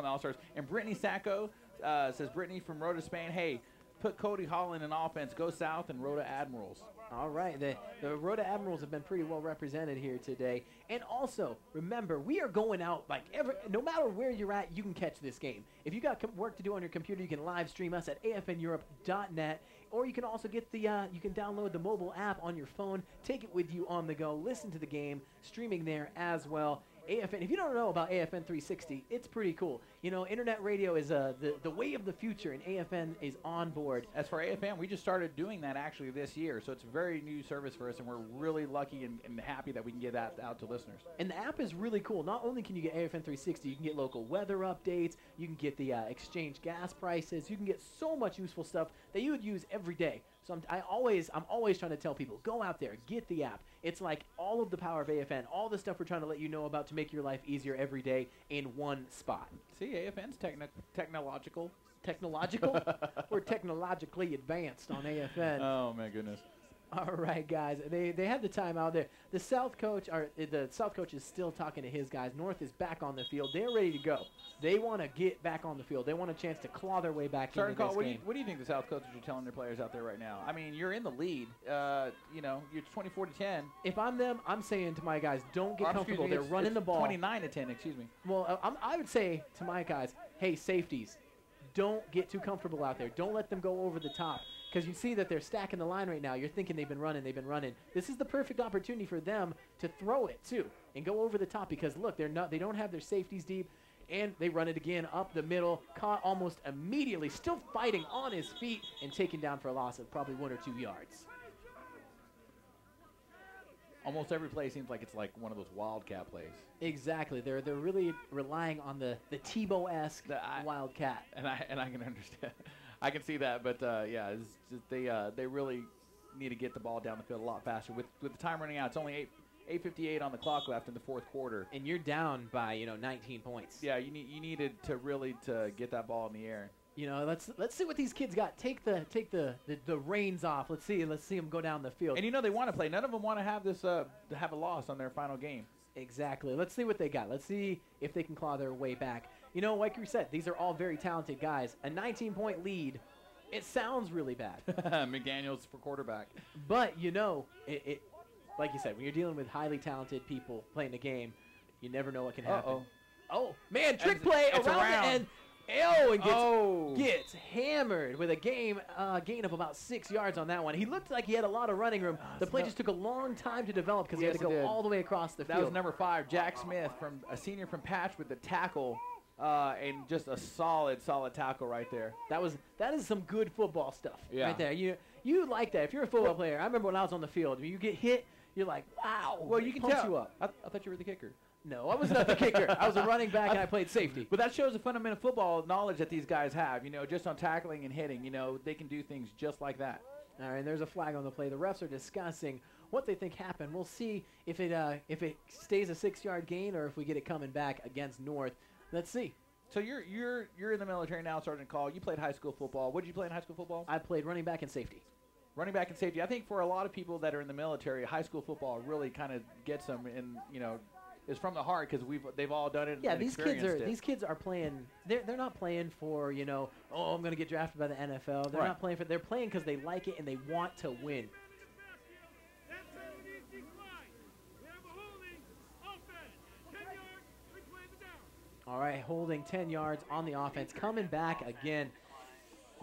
All-Stars. And Brittany Sacco says, Brittany from Rhoda, Spain, hey, put Cody Holland in offense. Go South and Rhoda Admirals. All right. The Rhoda Admirals have been pretty well represented here today. And also, remember, we are going out like no matter where you're at, you can catch this game. If you got work to do on your computer, you can live stream us at afneurope.net. Or you can also get you can download the mobile app on your phone, take it with you on the go, listen to the game, streaming there as well. AFN, if you don't know about AFN 360, it's pretty cool. You know, internet radio is the way of the future, and AFN is on board. As for AFN, we just started doing that actually this year, so it's a very new service for us, and we're really lucky and happy that we can get that out to listeners. And the app is really cool. Not only can you get AFN 360, you can get local weather updates, you can get the exchange gas prices, you can get so much useful stuff that you would use every day. So I'm always trying to tell people, go out there, get the app. It's like all of the power of AFN, all the stuff we're trying to let you know about to make your life easier every day in one spot. See, AFN's technological. Technological? We're technologically advanced on AFN. Oh, my goodness. All right, guys. They had the timeout there. The South coach is still talking to his guys. North is back on the field. They're ready to go. They want to get back on the field. They want a chance to claw their way back into this game. What do you think the South coaches are telling their players out there right now? I mean, you're in the lead. You know, you're 24-10. If I'm them, I'm saying to my guys, don't get comfortable. They're running the ball. 29-10, excuse me. Well, I would say to my guys, hey, safeties, don't get too comfortable out there. Don't let them go over the top. Because you see that they're stacking the line right now. You're thinking they've been running. This is the perfect opportunity for them to throw it, too, and go over the top because, look, they don't have their safeties deep, and they run it again up the middle, caught almost immediately, still fighting on his feet and taken down for a loss of probably 1 or 2 yards. Almost every play seems like it's like one of those wildcat plays. Exactly. They're really relying on the Tebow-esque wildcat. And I can understand. I can see that, but yeah, it's just they really need to get the ball down the field a lot faster. With the time running out, it's only 8:58 on the clock left in the fourth quarter, and you're down by 19 points. Yeah, you needed to really get that ball in the air. You know, let's see what these kids got. Take the reins off. Let's see them go down the field. And you know they want to play. None of them want to have this have a loss on their final game. Exactly. Let's see what they got. Let's see if they can claw their way back. You know, like we said, these are all very talented guys. A 19-point lead, it sounds really bad. McDaniels for quarterback. But, it like you said, when you're dealing with highly talented people playing the game, you never know what can happen. Oh, man, trick play around the end. And gets hammered with a gain of about 6 yards on that one. He looked like he had a lot of running room. The play just took a long time to develop because he had to go all the way across the field. That was number 5, Jack Smith, a senior from Patch with the tackle. And just a solid tackle right there. That is some good football stuff right there. You like that. If you're a football player, I remember when I was on the field, when you get hit, you're like, wow. Well, you can tell. You up. I thought you were the kicker. No, I was not the kicker. I was a running back, and I played safety. But that shows the fundamental football knowledge that these guys have. Just on tackling and hitting, they can do things just like that. All right, there's a flag on the play. The refs are discussing what they think happened. We'll see if it stays a 6-yard gain or if we get it coming back against North. Let's see. So you're in the military now, Sergeant Call. You played high school football. What did you play in high school football? I played running back and safety. Running back and safety. I think for a lot of people that are in the military, high school football really kind of gets them in, is from the heart because they've all done it. Yeah, these kids are playing. They're not playing for I'm going to get drafted by the NFL. They're not playing for. They're playing because they like it and they want to win. All right, holding 10 yards on the offense, coming back again.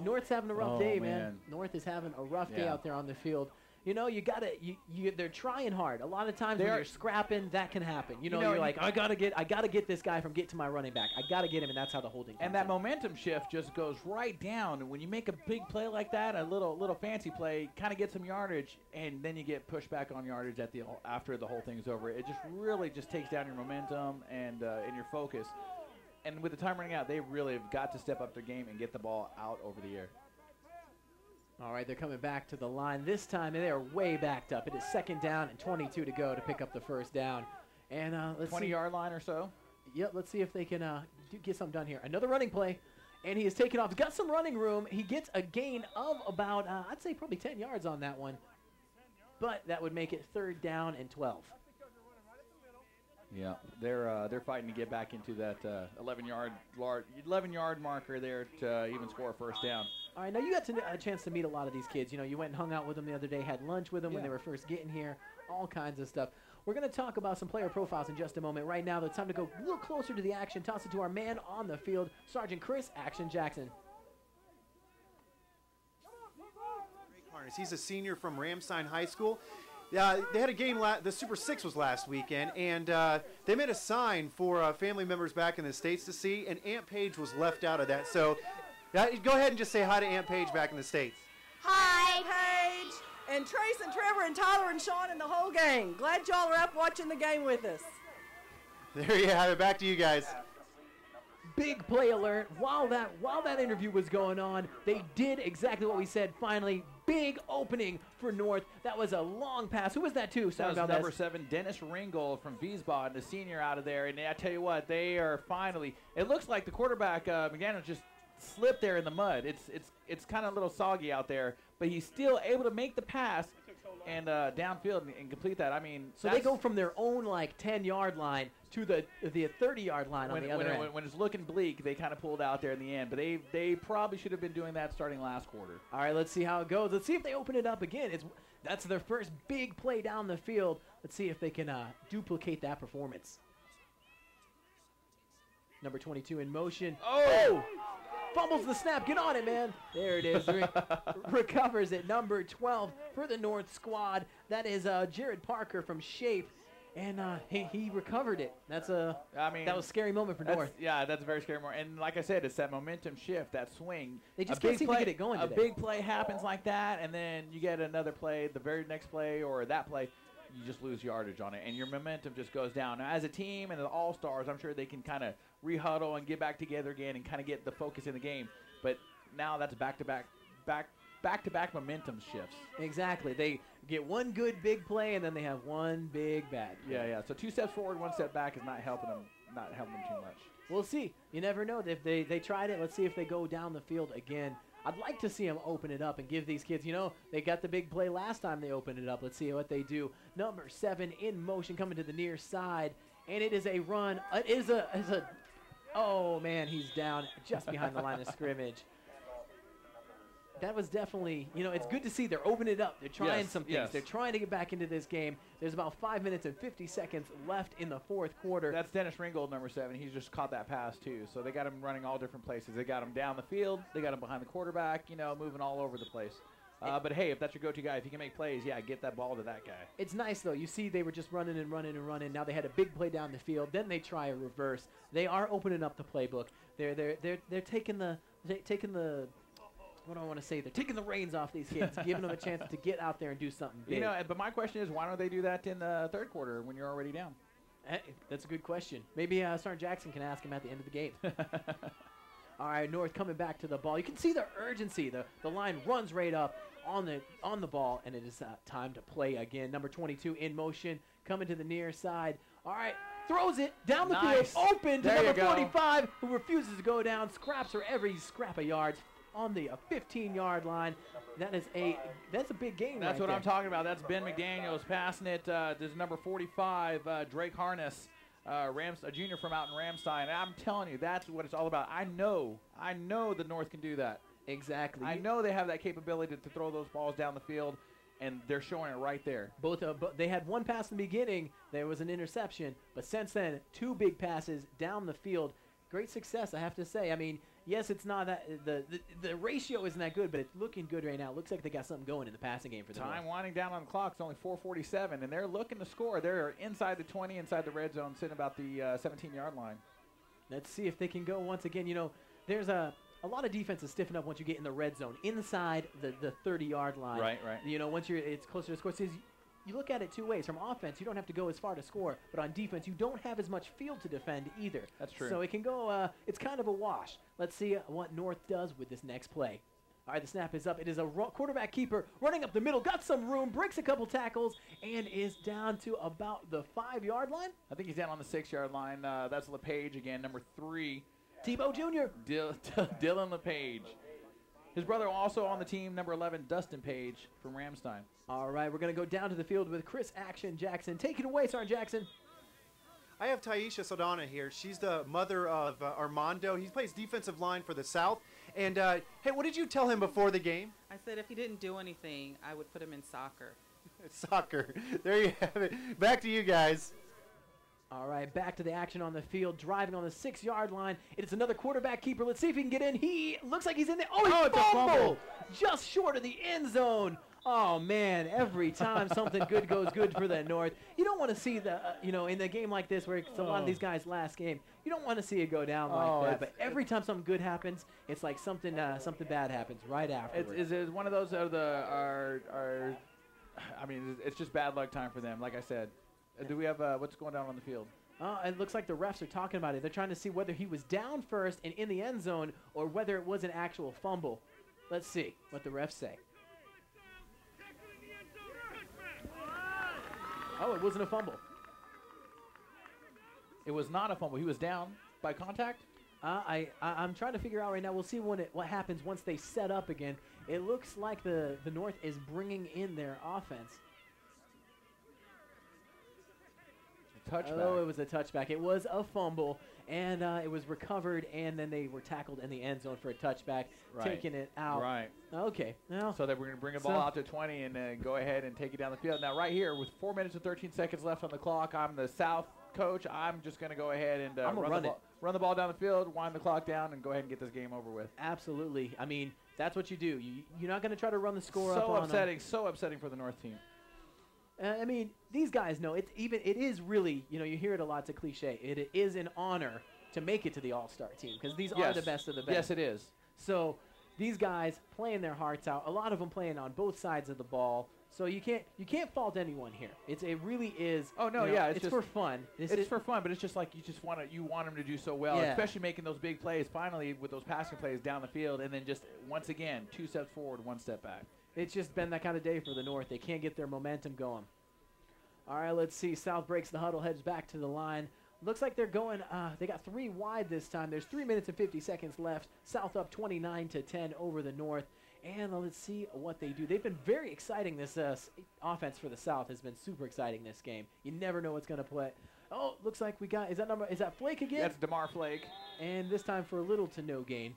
North's having a rough day, man. North is having a rough day out there on the field. You know, they're trying hard. A lot of times when you're scrapping, that can happen. You know, you're like, I gotta get this guy from get to my running back. I gotta get him, and that's how the holding comes And that in. momentum shift just goes right down. And when you make a big play like that, a little fancy play, kind of get some yardage, and then you get pushed back on yardage after the whole thing's over. It just really just takes down your momentum and your focus. And with the time running out, they really have got to step up their game and get the ball out over the air. All right, they're coming back to the line this time, and they are way backed up. It is 2nd down and 22 to go to pick up the 1st down. And let's 20-yard line or so. Yep, let's see if they can get something done here. Another running play, and he is taking off. He's got some running room. He gets a gain of about, I'd say probably 10 yards on that one. But that would make it 3rd down and 12. Yeah, they're fighting to get back into that 11-yard marker there to even score a 1st down. All right, now you got a chance to meet a lot of these kids. You know, you went and hung out with them the other day, had lunch with them when they were first getting here, all kinds of stuff. We're going to talk about some player profiles in just a moment. Right now, it's time to go a little closer to the action. Toss it to our man on the field, Sergeant Chris Action Jackson. He's a senior from Ramstein High School. Yeah, they had a game, the Super 6 was last weekend, and they made a sign for family members back in the States to see, and Aunt Paige was left out of that. So go ahead and just say hi to Aunt Paige back in the States. Hi, Paige, and Trace and Trevor and Tyler and Sean and the whole gang. Glad y'all are up watching the game with us. There you have it. Back to you guys. Big play alert. While that interview was going on, they did exactly what we said. Finally, big opening for North. That was a long pass. Who was that to? That was number 7, Dennis Ringold from Wiesbaden, the senior out of there. And I tell you what, they are finally. It looks like the quarterback McDaniel just slipped there in the mud. It's kind of a little soggy out there, but he's still able to make the pass and downfield and complete that. I mean, so they go from their own like 10-yard line to the 30-yard line on the other end. When it's looking bleak, they kind of pulled out there in the end. But they probably should have been doing that starting last quarter. All right, let's see how it goes. Let's see if they open it up again. That's their first big play down the field. Let's see if they can duplicate that performance. Number 22 in motion. Oh! Fumbles the snap. Get on it, man. There it is. Recovers it. Number 12 for the North squad. That is Jared Parker from Shape. And he recovered it. That was a scary moment for North. Yeah, that's a very scary moment. And like I said, it's that momentum shift, that swing. They just can't seem to get it going today. A big play happens like that, and then you get another play, the very next play or that play, you just lose yardage on it, and your momentum just goes down. Now, as a team and the All-Stars, I'm sure they can kind of rehuddle and get back together again and kind of get the focus in the game. But now that's back-to-back momentum shifts. Exactly. They get one good big play, and then they have one big bad play. Yeah. So 2 steps forward, 1 step back is not helping them too much. We'll see. You never know. If they tried it, let's see if they go down the field again. I'd like to see them open it up and give these kids, they got the big play last time they opened it up. Let's see what they do. Number 7 in motion coming to the near side, and it is a run. It is oh, man, he's down just behind the line of scrimmage. That was definitely, it's good to see they're opening it up. They're trying some things. Yes. They're trying to get back into this game. There's about 5 minutes and 50 seconds left in the 4th quarter. That's Dennis Ringold, number 7. He's just caught that pass, too. So they got him running all different places. They got him down the field. They got him behind the quarterback, moving all over the place. But, hey, if that's your go-to guy, if you can make plays, get that ball to that guy. It's nice, though. You see they were just running and running and running. Now they had a big play down the field. Then they try a reverse. They are opening up the playbook. They're taking the what do I want to say? They're taking the reins off these kids, giving them a chance to get out there and do something big. But my question is, why don't they do that in the 3rd quarter when you're already down? Hey, that's a good question. Maybe Sergeant Jackson can ask him at the end of the game. All right, North coming back to the ball. You can see the urgency. The line runs right up on the ball, and it is time to play again. Number 22 in motion, coming to the near side. All right, throws it down the field, open to number 45, who refuses to go down, scraps for every scrap of yards on the 15-yard line. That's a big game. That's right what there. I'm talking about. That's Ben McDaniels passing it. There's number 45, Drake Harness, a junior from out in Ramstein. I'm telling you, that's what it's all about. I know the North can do that. Exactly. I know they have that capability to throw those balls down the field, and they're showing it right there. They had one pass in the beginning. There was an interception, but since then, 2 big passes down the field. great success, I have to say. I mean, yes, it's not that the ratio isn't that good, but it's looking good right now. It looks like they got something going in the passing game for the Time North. winding down on the clock. It's only 4:47, and they're looking to score. They're inside the 20, inside the red zone, sitting about the 17-yard line. Let's see if they can go once again. You know, there's a lot of defenses stiffen up once you get in the red zone, inside the 30-yard line. Right. You know, once it's closer to score. So you look at it two ways. From offense, you don't have to go as far to score, but on defense, you don't have as much field to defend either. That's true. So it can go, it's kind of a wash. Let's see what North does with this next play. All right, the snap is up. It is a quarterback keeper running up the middle, got some room, breaks a couple tackles, and is down to about the 5-yard line. I think he's down on the 6-yard line. That's LePage again, number 3. Tebow Jr. Dylan LePage. His brother also on the team, number 11, Dustin Page from Ramstein. All right, we're going to go down to the field with Chris Action Jackson. Take it away, Sergeant Jackson. I have Taisha Saldana here. She's the mother of Armando. He plays defensive line for the South. And, hey, what did you tell him before the game? I said if he didn't do anything, I would put him in soccer. Soccer. There you have it. Back to you guys. All right, back to the action on the field, driving on the 6-yard line. It is another quarterback keeper. Let's see if he can get in. He looks like he's in there. Oh, he it's a fumble. Just short of the end zone. Oh, man, every time something good goes good for the North. You don't want to see the, you know, in a game like this where it's a lot of these guys' last game, you don't want to see it go down like that. But every time something good happens, it's like something bad happens right afterwards. Is it one of those I mean, it's just bad luck time for them, like I said. Do we have what's going on the field? It looks like the refs are talking about it. They're trying to see whether he was down first and in the end zone or whether it was an actual fumble. Let's see what the refs say. Oh, it wasn't a fumble. It was not a fumble. He was down by contact? I'm trying to figure out right now. We'll see what happens once they set up again. It looks like the North is bringing in their offense. Touchback. Oh, it was a touchback. It was a fumble, and it was recovered, and then they were tackled in the end zone for a touchback, taking it out. Right. Okay. Well, so that we're going to bring the ball out to 20 and go ahead and take it down the field. Now, right here, with 4 minutes and 13 seconds left on the clock, I'm the South coach. I'm just going to go ahead and run the ball down the field, wind the clock down, and go ahead and get this game over with. Absolutely. I mean, that's what you do. You're not going to try to run the score up on them. So upsetting for the North team. I mean, these guys know it is really, you know, you hear it a lot, it's a cliche. It is an honor to make it to the All-Star team because these are the best of the best. Yes, it is. So these guys playing their hearts out, a lot of them playing on both sides of the ball. So you can't fault anyone here. It really is. Oh no, it's just for fun. It's for fun, but it's just like you want them to do so well, especially making those big plays. Finally, with those passing plays down the field, and then just once again 2 steps forward, 1 step back. It's just been that kind of day for the North. They can't get their momentum going. All right, let's see. South breaks the huddle, heads back to the line. Looks like they're going, they got 3 wide this time. There's 3 minutes and 50 seconds left. South up 29-10 over the North. And let's see what they do. They've been very exciting. This offense for the South has been super exciting this game. You never know what's going to play. Oh, looks like we got, is that Flake again? That's DeMar Flake. And this time for little to no gain.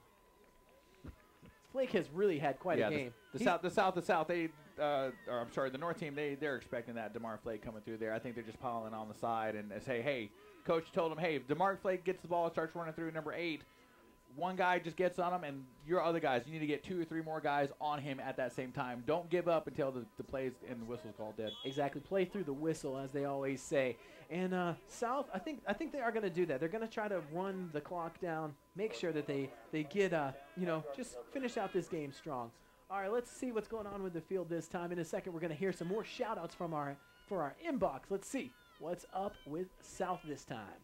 Flake has really had quite a game. The North team, they're expecting that DeMar Flake coming through there. I think they're just piling on the side and say, hey, coach told him, hey, if DeMar Flake gets the ball, starts running through number 8, one guy just gets on him, and your other guys, you need to get 2 or 3 more guys on him at that same time. Don't give up until the plays and the whistle's called dead. Exactly. Play through the whistle, as they always say. And South, I think they are going to do that. They're going to try to run the clock down, make sure that they get, just finish out this game strong. All right, let's see what's going on with the field this time. In a second, we're going to hear some more shout-outs for our inbox. Let's see what's up with South this time.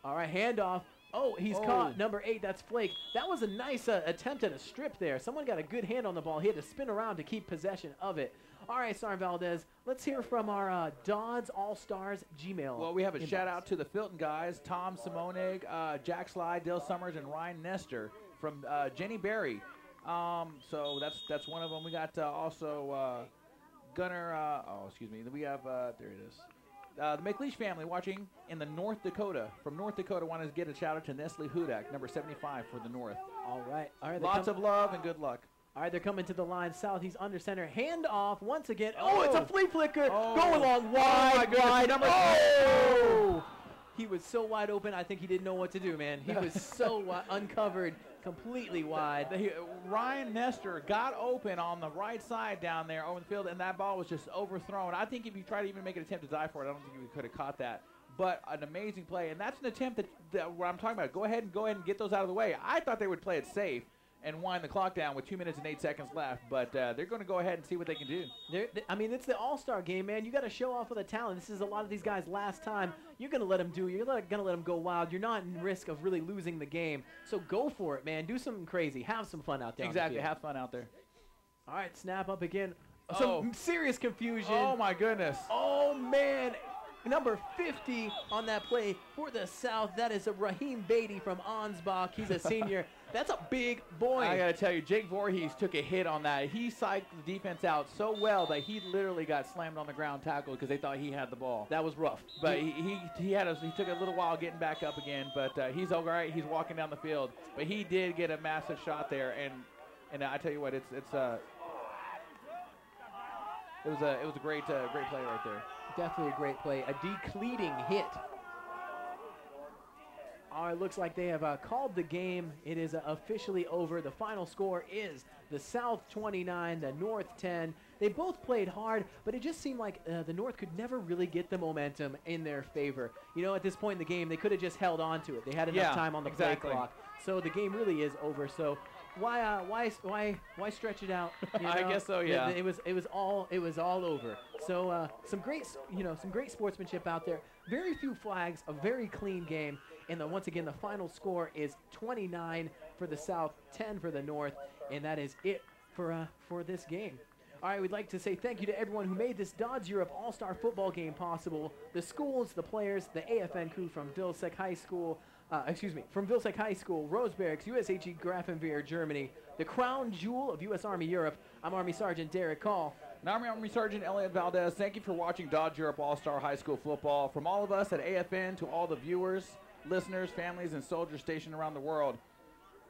All right, handoff. Oh, he's caught. Number 8, that's Flake. That was a nice attempt at a strip there. Someone got a good hand on the ball. He had to spin around to keep possession of it. All right, Sergeant Valdez, let's hear from our DoDDS All-Stars Gmail. Well, we have a inbox. shout-out to the Filton guys, Tom Simonig, Jack Sly, Dale Summers, and Ryan Nestor from Jenny Berry. So that's one of them. We got also Gunnar. We have, there it is. The McLeish family watching in the North Dakota. From North Dakota, wanted to get a shout out to Nestle Hudak, number 75 for the North. All right. Lots of love and good luck. All right, they're coming to the line. South, he's under center. Hand off once again. Oh, it's a flea flicker. Going along wide. Number He was so wide open, I think he didn't know what to do, man. He was so uncovered, completely wide. Ryan Nestor got open on the right side down there over the field, and that ball was just overthrown. I think if you try to even make an attempt to dive for it, I don't think we could have caught that. But an amazing play, and that's an attempt that what I'm talking about. Go ahead and get those out of the way. I thought they would play it safe and wind the clock down with 2 minutes and 8 seconds left, but they're going to go ahead and see what they can do. I mean, it's the all-star game, man. You got to show off with the talent. This is a lot of these guys' last time. You're going to let them do it. You're going to let them go wild. You're not in risk of really losing the game. So go for it, man. Do something crazy. Have some fun out there. Exactly. Have fun out there. All right, snap up again. Some serious confusion. Oh, my goodness. Oh, man. Number 50 on that play for the South. That is a Raheem Beatty from Ansbach. He's a senior. That's a big boy. I got to tell you, Jake Voorhees took a hit on that. He psyched the defense out so well that he literally got slammed on the ground tackled because they thought he had the ball. That was rough. But he took a little while getting back up again, but he's all right. He's walking down the field. But he did get a massive shot there, and I tell you what, it was a great play right there. Definitely a great play. A decleating hit. All right, looks like they have called the game. It is officially over. The final score is the South 29, the North 10. They both played hard, but it just seemed like the North could never really get the momentum in their favor. You know, at this point in the game, they could have just held on to it. They had enough time on the play clock. So the game really is over. So why stretch it out? You know? I guess so. Yeah. It was all over. So some great sportsmanship out there. Very few flags. A very clean game. And once again, the final score is 29 for the South, 10 for the North, and that is it for this game. All right, we'd like to say thank you to everyone who made this DoDDS-Europe All-Star Football game possible. The schools, the players, the AFN crew from Vilseck High School. From Vilseck High School, Rosebergs, USHE Grafenwehr, Germany, the crown jewel of U.S. Army Europe. I'm Army Sergeant Derek Call. And I'm Army Sergeant Elliot Valdez. Thank you for watching DoDDS-Europe All-Star High School Football. From all of us at AFN to all the viewers, listeners, families, and soldiers stationed around the world,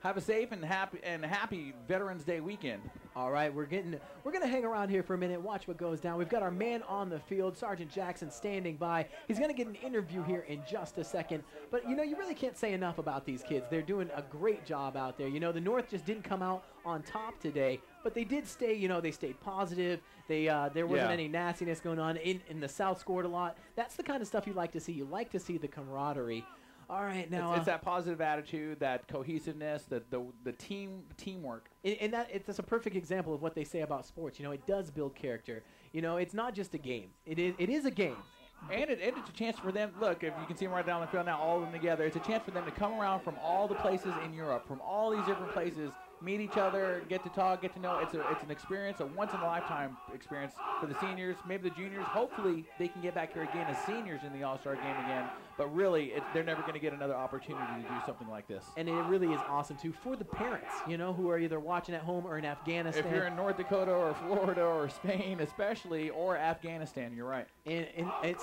have a safe and happy Veterans Day weekend. All right, we're gonna hang around here for a minute, watch what goes down. We've got our man on the field, Sergeant Jackson, standing by. He's gonna get an interview here in just a second. But you know, you really can't say enough about these kids. They're doing a great job out there. You know, the North just didn't come out on top today, but they did stay. You know, they stayed positive. There wasn't any nastiness going on. In the South scored a lot. That's the kind of stuff you like to see. You like to see the camaraderie. All right, now it's that positive attitude, that cohesiveness, the teamwork, and it's a perfect example of what they say about sports. You know, it does build character. You know, it's not just a game. It is a game. And it's a chance for them. Look, if you can see them right down the field now, all of them together. It's a chance for them to come around from all the places in Europe, from all these different places, meet each other, get to talk, get to know. It's an experience, a once-in-a-lifetime experience for the seniors, maybe the juniors. Hopefully, they can get back here again as seniors in the All-Star game again. But really, they're never going to get another opportunity to do something like this. And it really is awesome, too, for the parents, you know, who are either watching at home or in Afghanistan. If you're in North Dakota or Florida or Spain especially, or Afghanistan, you're right. And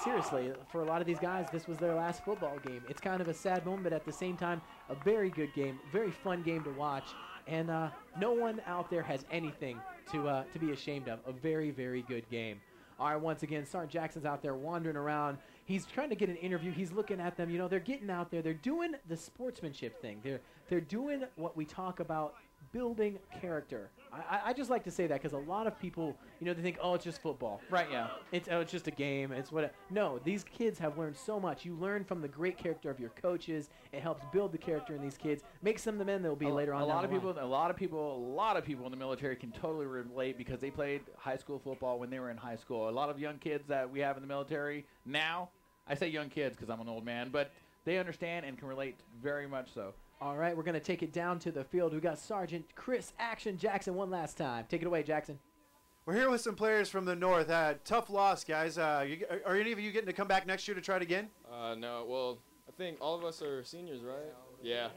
seriously, for a lot of these guys, this was their last football game. It's kind of a sad moment, but at the same time, a very good game, very fun game to watch. And no one out there has anything to be ashamed of. A very, very good game. All right, once again, Sergeant Jackson's out there wandering around. He's trying to get an interview. He's looking at them. You know, they're getting out there. They're doing the sportsmanship thing. They're doing what we talk about, building character. I just like to say that because a lot of people, you know, they think, oh, it's just football. Right, yeah. It's just a game. It's what. No, these kids have learned so much. You learn from the great character of your coaches. It helps build the character in these kids, makes them the men they'll be later on. A lot of people in the military can totally relate because they played high school football when they were in high school. A lot of young kids that we have in the military now, I say young kids because I'm an old man, but they understand and can relate very much so. All right, we're going to take it down to the field. We got Sergeant Chris Action Jackson one last time. Take it away, Jackson. We're here with some players from the North. Tough loss, guys. Are any of you getting to come back next year to try it again? No. Well, I think all of us are seniors, right? Yeah.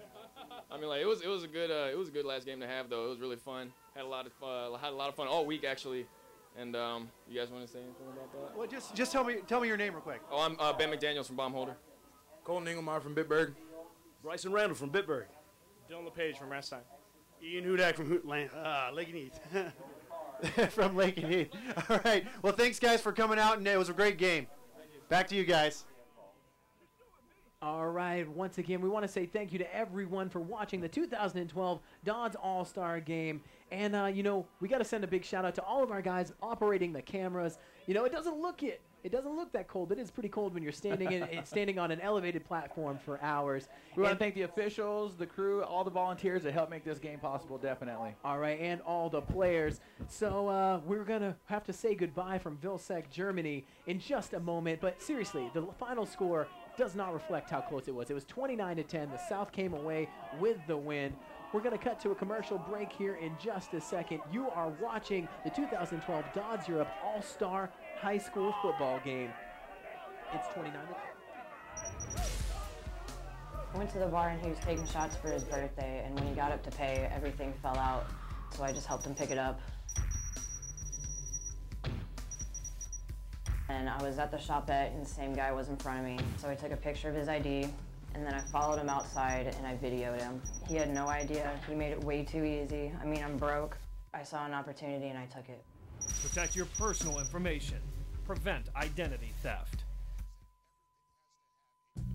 I mean, like it was a good last game to have though. It was really fun. Had a lot of fun all week actually. And you guys want to say anything about that? Well, just tell me your name real quick. Oh, I'm Ben McDaniels from Baumholder. Colton Engelmeyer from Bitburg. Bryson Randall from Bitburg. Dylan LePage from Rastein. Ian Hudak from Lake and Heath. From Lake and Heath. All right. Well, thanks, guys, for coming out, and it was a great game. Back to you guys. All right, once again, we want to say thank you to everyone for watching the 2012 DoDDS All-Star Game. And, we got to send a big shout-out to all of our guys operating the cameras. It doesn't look that cold, but it is pretty cold when you're standing on an elevated platform for hours. We want to thank the officials, the crew, all the volunteers that helped make this game possible, definitely. All right, and all the players. So we're going to have to say goodbye from Vilseck, Germany in just a moment. But seriously, the final score does not reflect how close it was. It was 29-10. The South came away with the win. We're going to cut to a commercial break here in just a second. You are watching the 2012 DoDDS-Europe All-Star High School Football Game. It's 29-10. I went to the bar and he was taking shots for his birthday, and when he got up to pay, everything fell out, so I just helped him pick it up. And I was at the shopette, and the same guy was in front of me, so I took a picture of his ID, and then I followed him outside, and I videoed him. He had no idea. He made it way too easy. I mean, I'm broke. I saw an opportunity, and I took it. Protect your personal information. Prevent identity theft.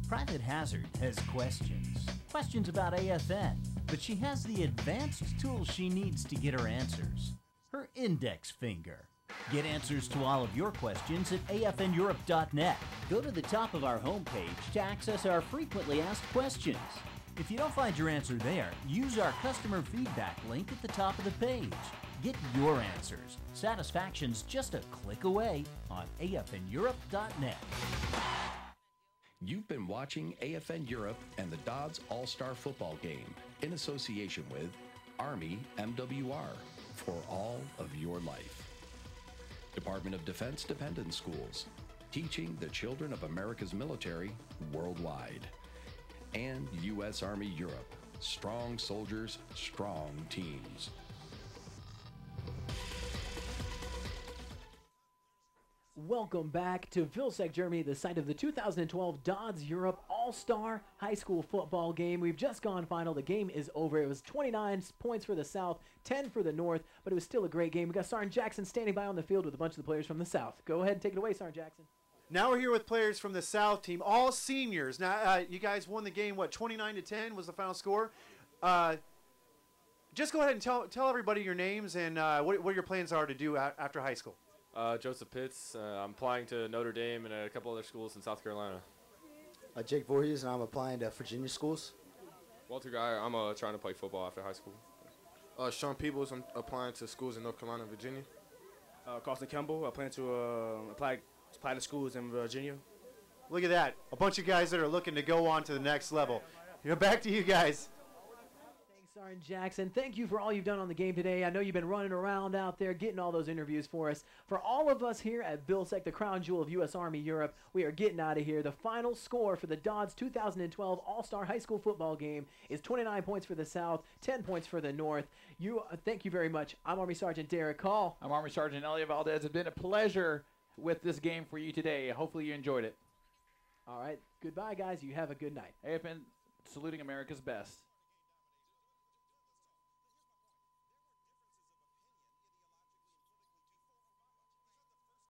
Private Hazard has questions about AFN, but she has the advanced tools she needs to get her answers. Her index finger. Get answers to all of your questions at afneurope.net. Go to the top of our homepage to access our frequently asked questions. If you don't find your answer there, use our customer feedback link at the top of the page. Get your answers. Satisfaction's just a click away on afneurope.net. You've been watching AFN Europe and the DoDDS All-Star Football Game in association with Army MWR for all of your life. Department of Defense Dependent Schools, teaching the children of America's military worldwide. And U.S. Army Europe, strong soldiers, strong teams. Welcome back to Vilseck, Germany, the site of the 2012 DoDDS-Europe All-Star High School Football Game. We've just gone final. The game is over. It was 29 points for the South, 10 for the North, but it was still a great game. We got Sergeant Jackson standing by on the field with a bunch of the players from the South. Go ahead and take it away, Sergeant Jackson. Now we're here with players from the South team, all seniors. Now, you guys won the game, 29-10 was the final score. Just go ahead and tell everybody your names and what your plans are to do after high school. Joseph Pitts. I'm applying to Notre Dame and a couple other schools in South Carolina. Jake Voorhees, and I'm applying to Virginia schools. Walter Guy. I'm trying to play football after high school. Sean Peebles. I'm applying to schools in North Carolina and Virginia. Carson Campbell. I plan to apply to schools in Virginia. Look at that. A bunch of guys that are looking to go on to the next level. Back to you guys. Sergeant Jackson, thank you for all you've done on the game today. I know you've been running around out there getting all those interviews for us. For all of us here at Vilseck, the crown jewel of U.S. Army Europe, we are getting out of here. The final score for the DoDDS 2012 All-Star High School Football Game is 29 points for the South, 10 points for the North. Thank you very much. I'm Army Sergeant Derek Call. I'm Army Sergeant Elliot Valdez. It's been a pleasure with this game for you today. Hopefully you enjoyed it. All right. Goodbye, guys. You have a good night. AFN saluting America's best.